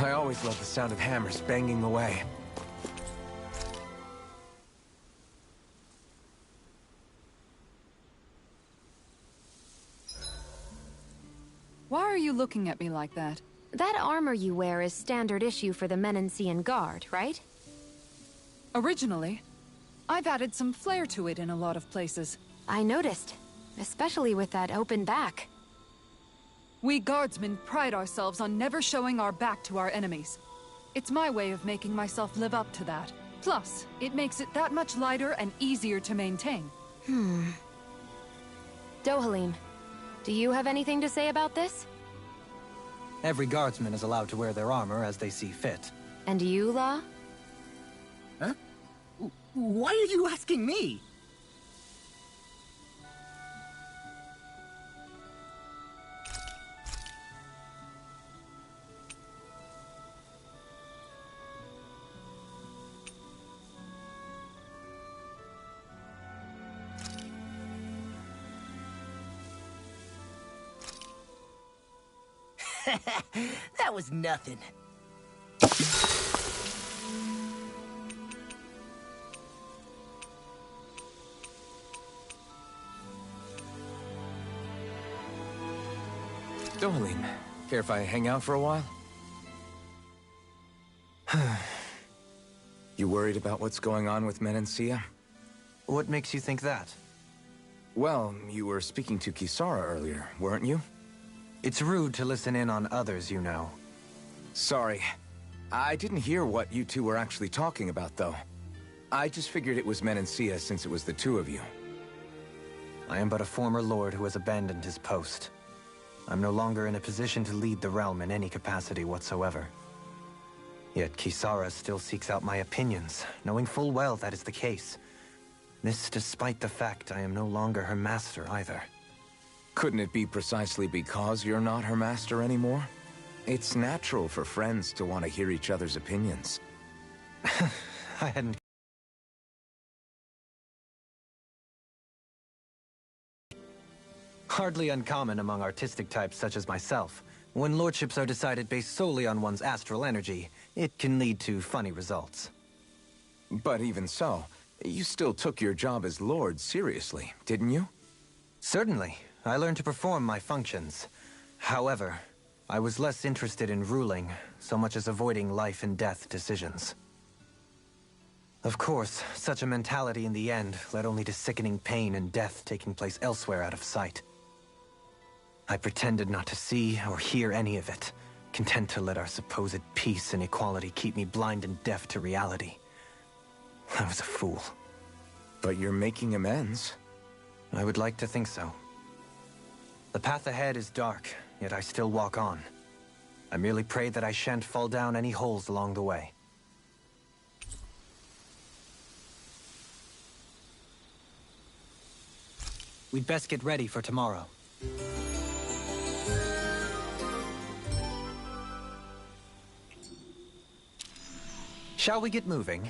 [SPEAKER 1] I always love the sound of hammers banging away.
[SPEAKER 6] Why are you looking at me like that?
[SPEAKER 2] That armor you wear is standard issue for the Menancian Guard, right?
[SPEAKER 6] Originally. I've added some flair to it in a lot of places.
[SPEAKER 2] I noticed, especially with that open back.
[SPEAKER 6] We guardsmen pride ourselves on never showing our back to our enemies. It's my way of making myself live up to that. Plus, it makes it that much lighter and easier to maintain.
[SPEAKER 2] Dohalim, do you have anything to say about this?
[SPEAKER 10] Every guardsman is allowed to wear their armor as they see fit.
[SPEAKER 2] And you, Law?
[SPEAKER 4] Huh? Why are you asking me? That was nothing.
[SPEAKER 1] Dohalim, care if I hang out for a while? You worried about what's going on with Menancia?
[SPEAKER 10] What makes you think that?
[SPEAKER 1] Well, you were speaking to Kisara earlier, weren't you?
[SPEAKER 10] It's rude to listen in on others, you know.
[SPEAKER 1] Sorry. I didn't hear what you two were actually talking about, though. I just figured it was Menancia since it was the two of you.
[SPEAKER 10] I am but a former lord who has abandoned his post. I'm no longer in a position to lead the realm in any capacity whatsoever. Yet Kisara still seeks out my opinions, knowing full well that is the case. This despite the fact I am no longer her master either.
[SPEAKER 1] Couldn't it be precisely because you're not her master anymore? It's natural for friends to want to hear each other's opinions.
[SPEAKER 10] I hadn't... Hardly uncommon among artistic types such as myself. When lordships are decided based solely on one's astral energy, it can lead to funny results.
[SPEAKER 1] But even so, you still took your job as lord seriously, didn't you?
[SPEAKER 10] Certainly. I learned to perform my functions. However, I was less interested in ruling, so much as avoiding life and death decisions. Of course, such a mentality in the end led only to sickening pain and death taking place elsewhere out of sight. I pretended not to see or hear any of it, content to let our supposed peace and equality keep me blind and deaf to reality. I was a fool.
[SPEAKER 1] But you're making amends.
[SPEAKER 10] I would like to think so. The path ahead is dark, yet I still walk on. I merely pray that I shan't fall down any holes along the way. We'd best get ready for tomorrow. Shall we get moving?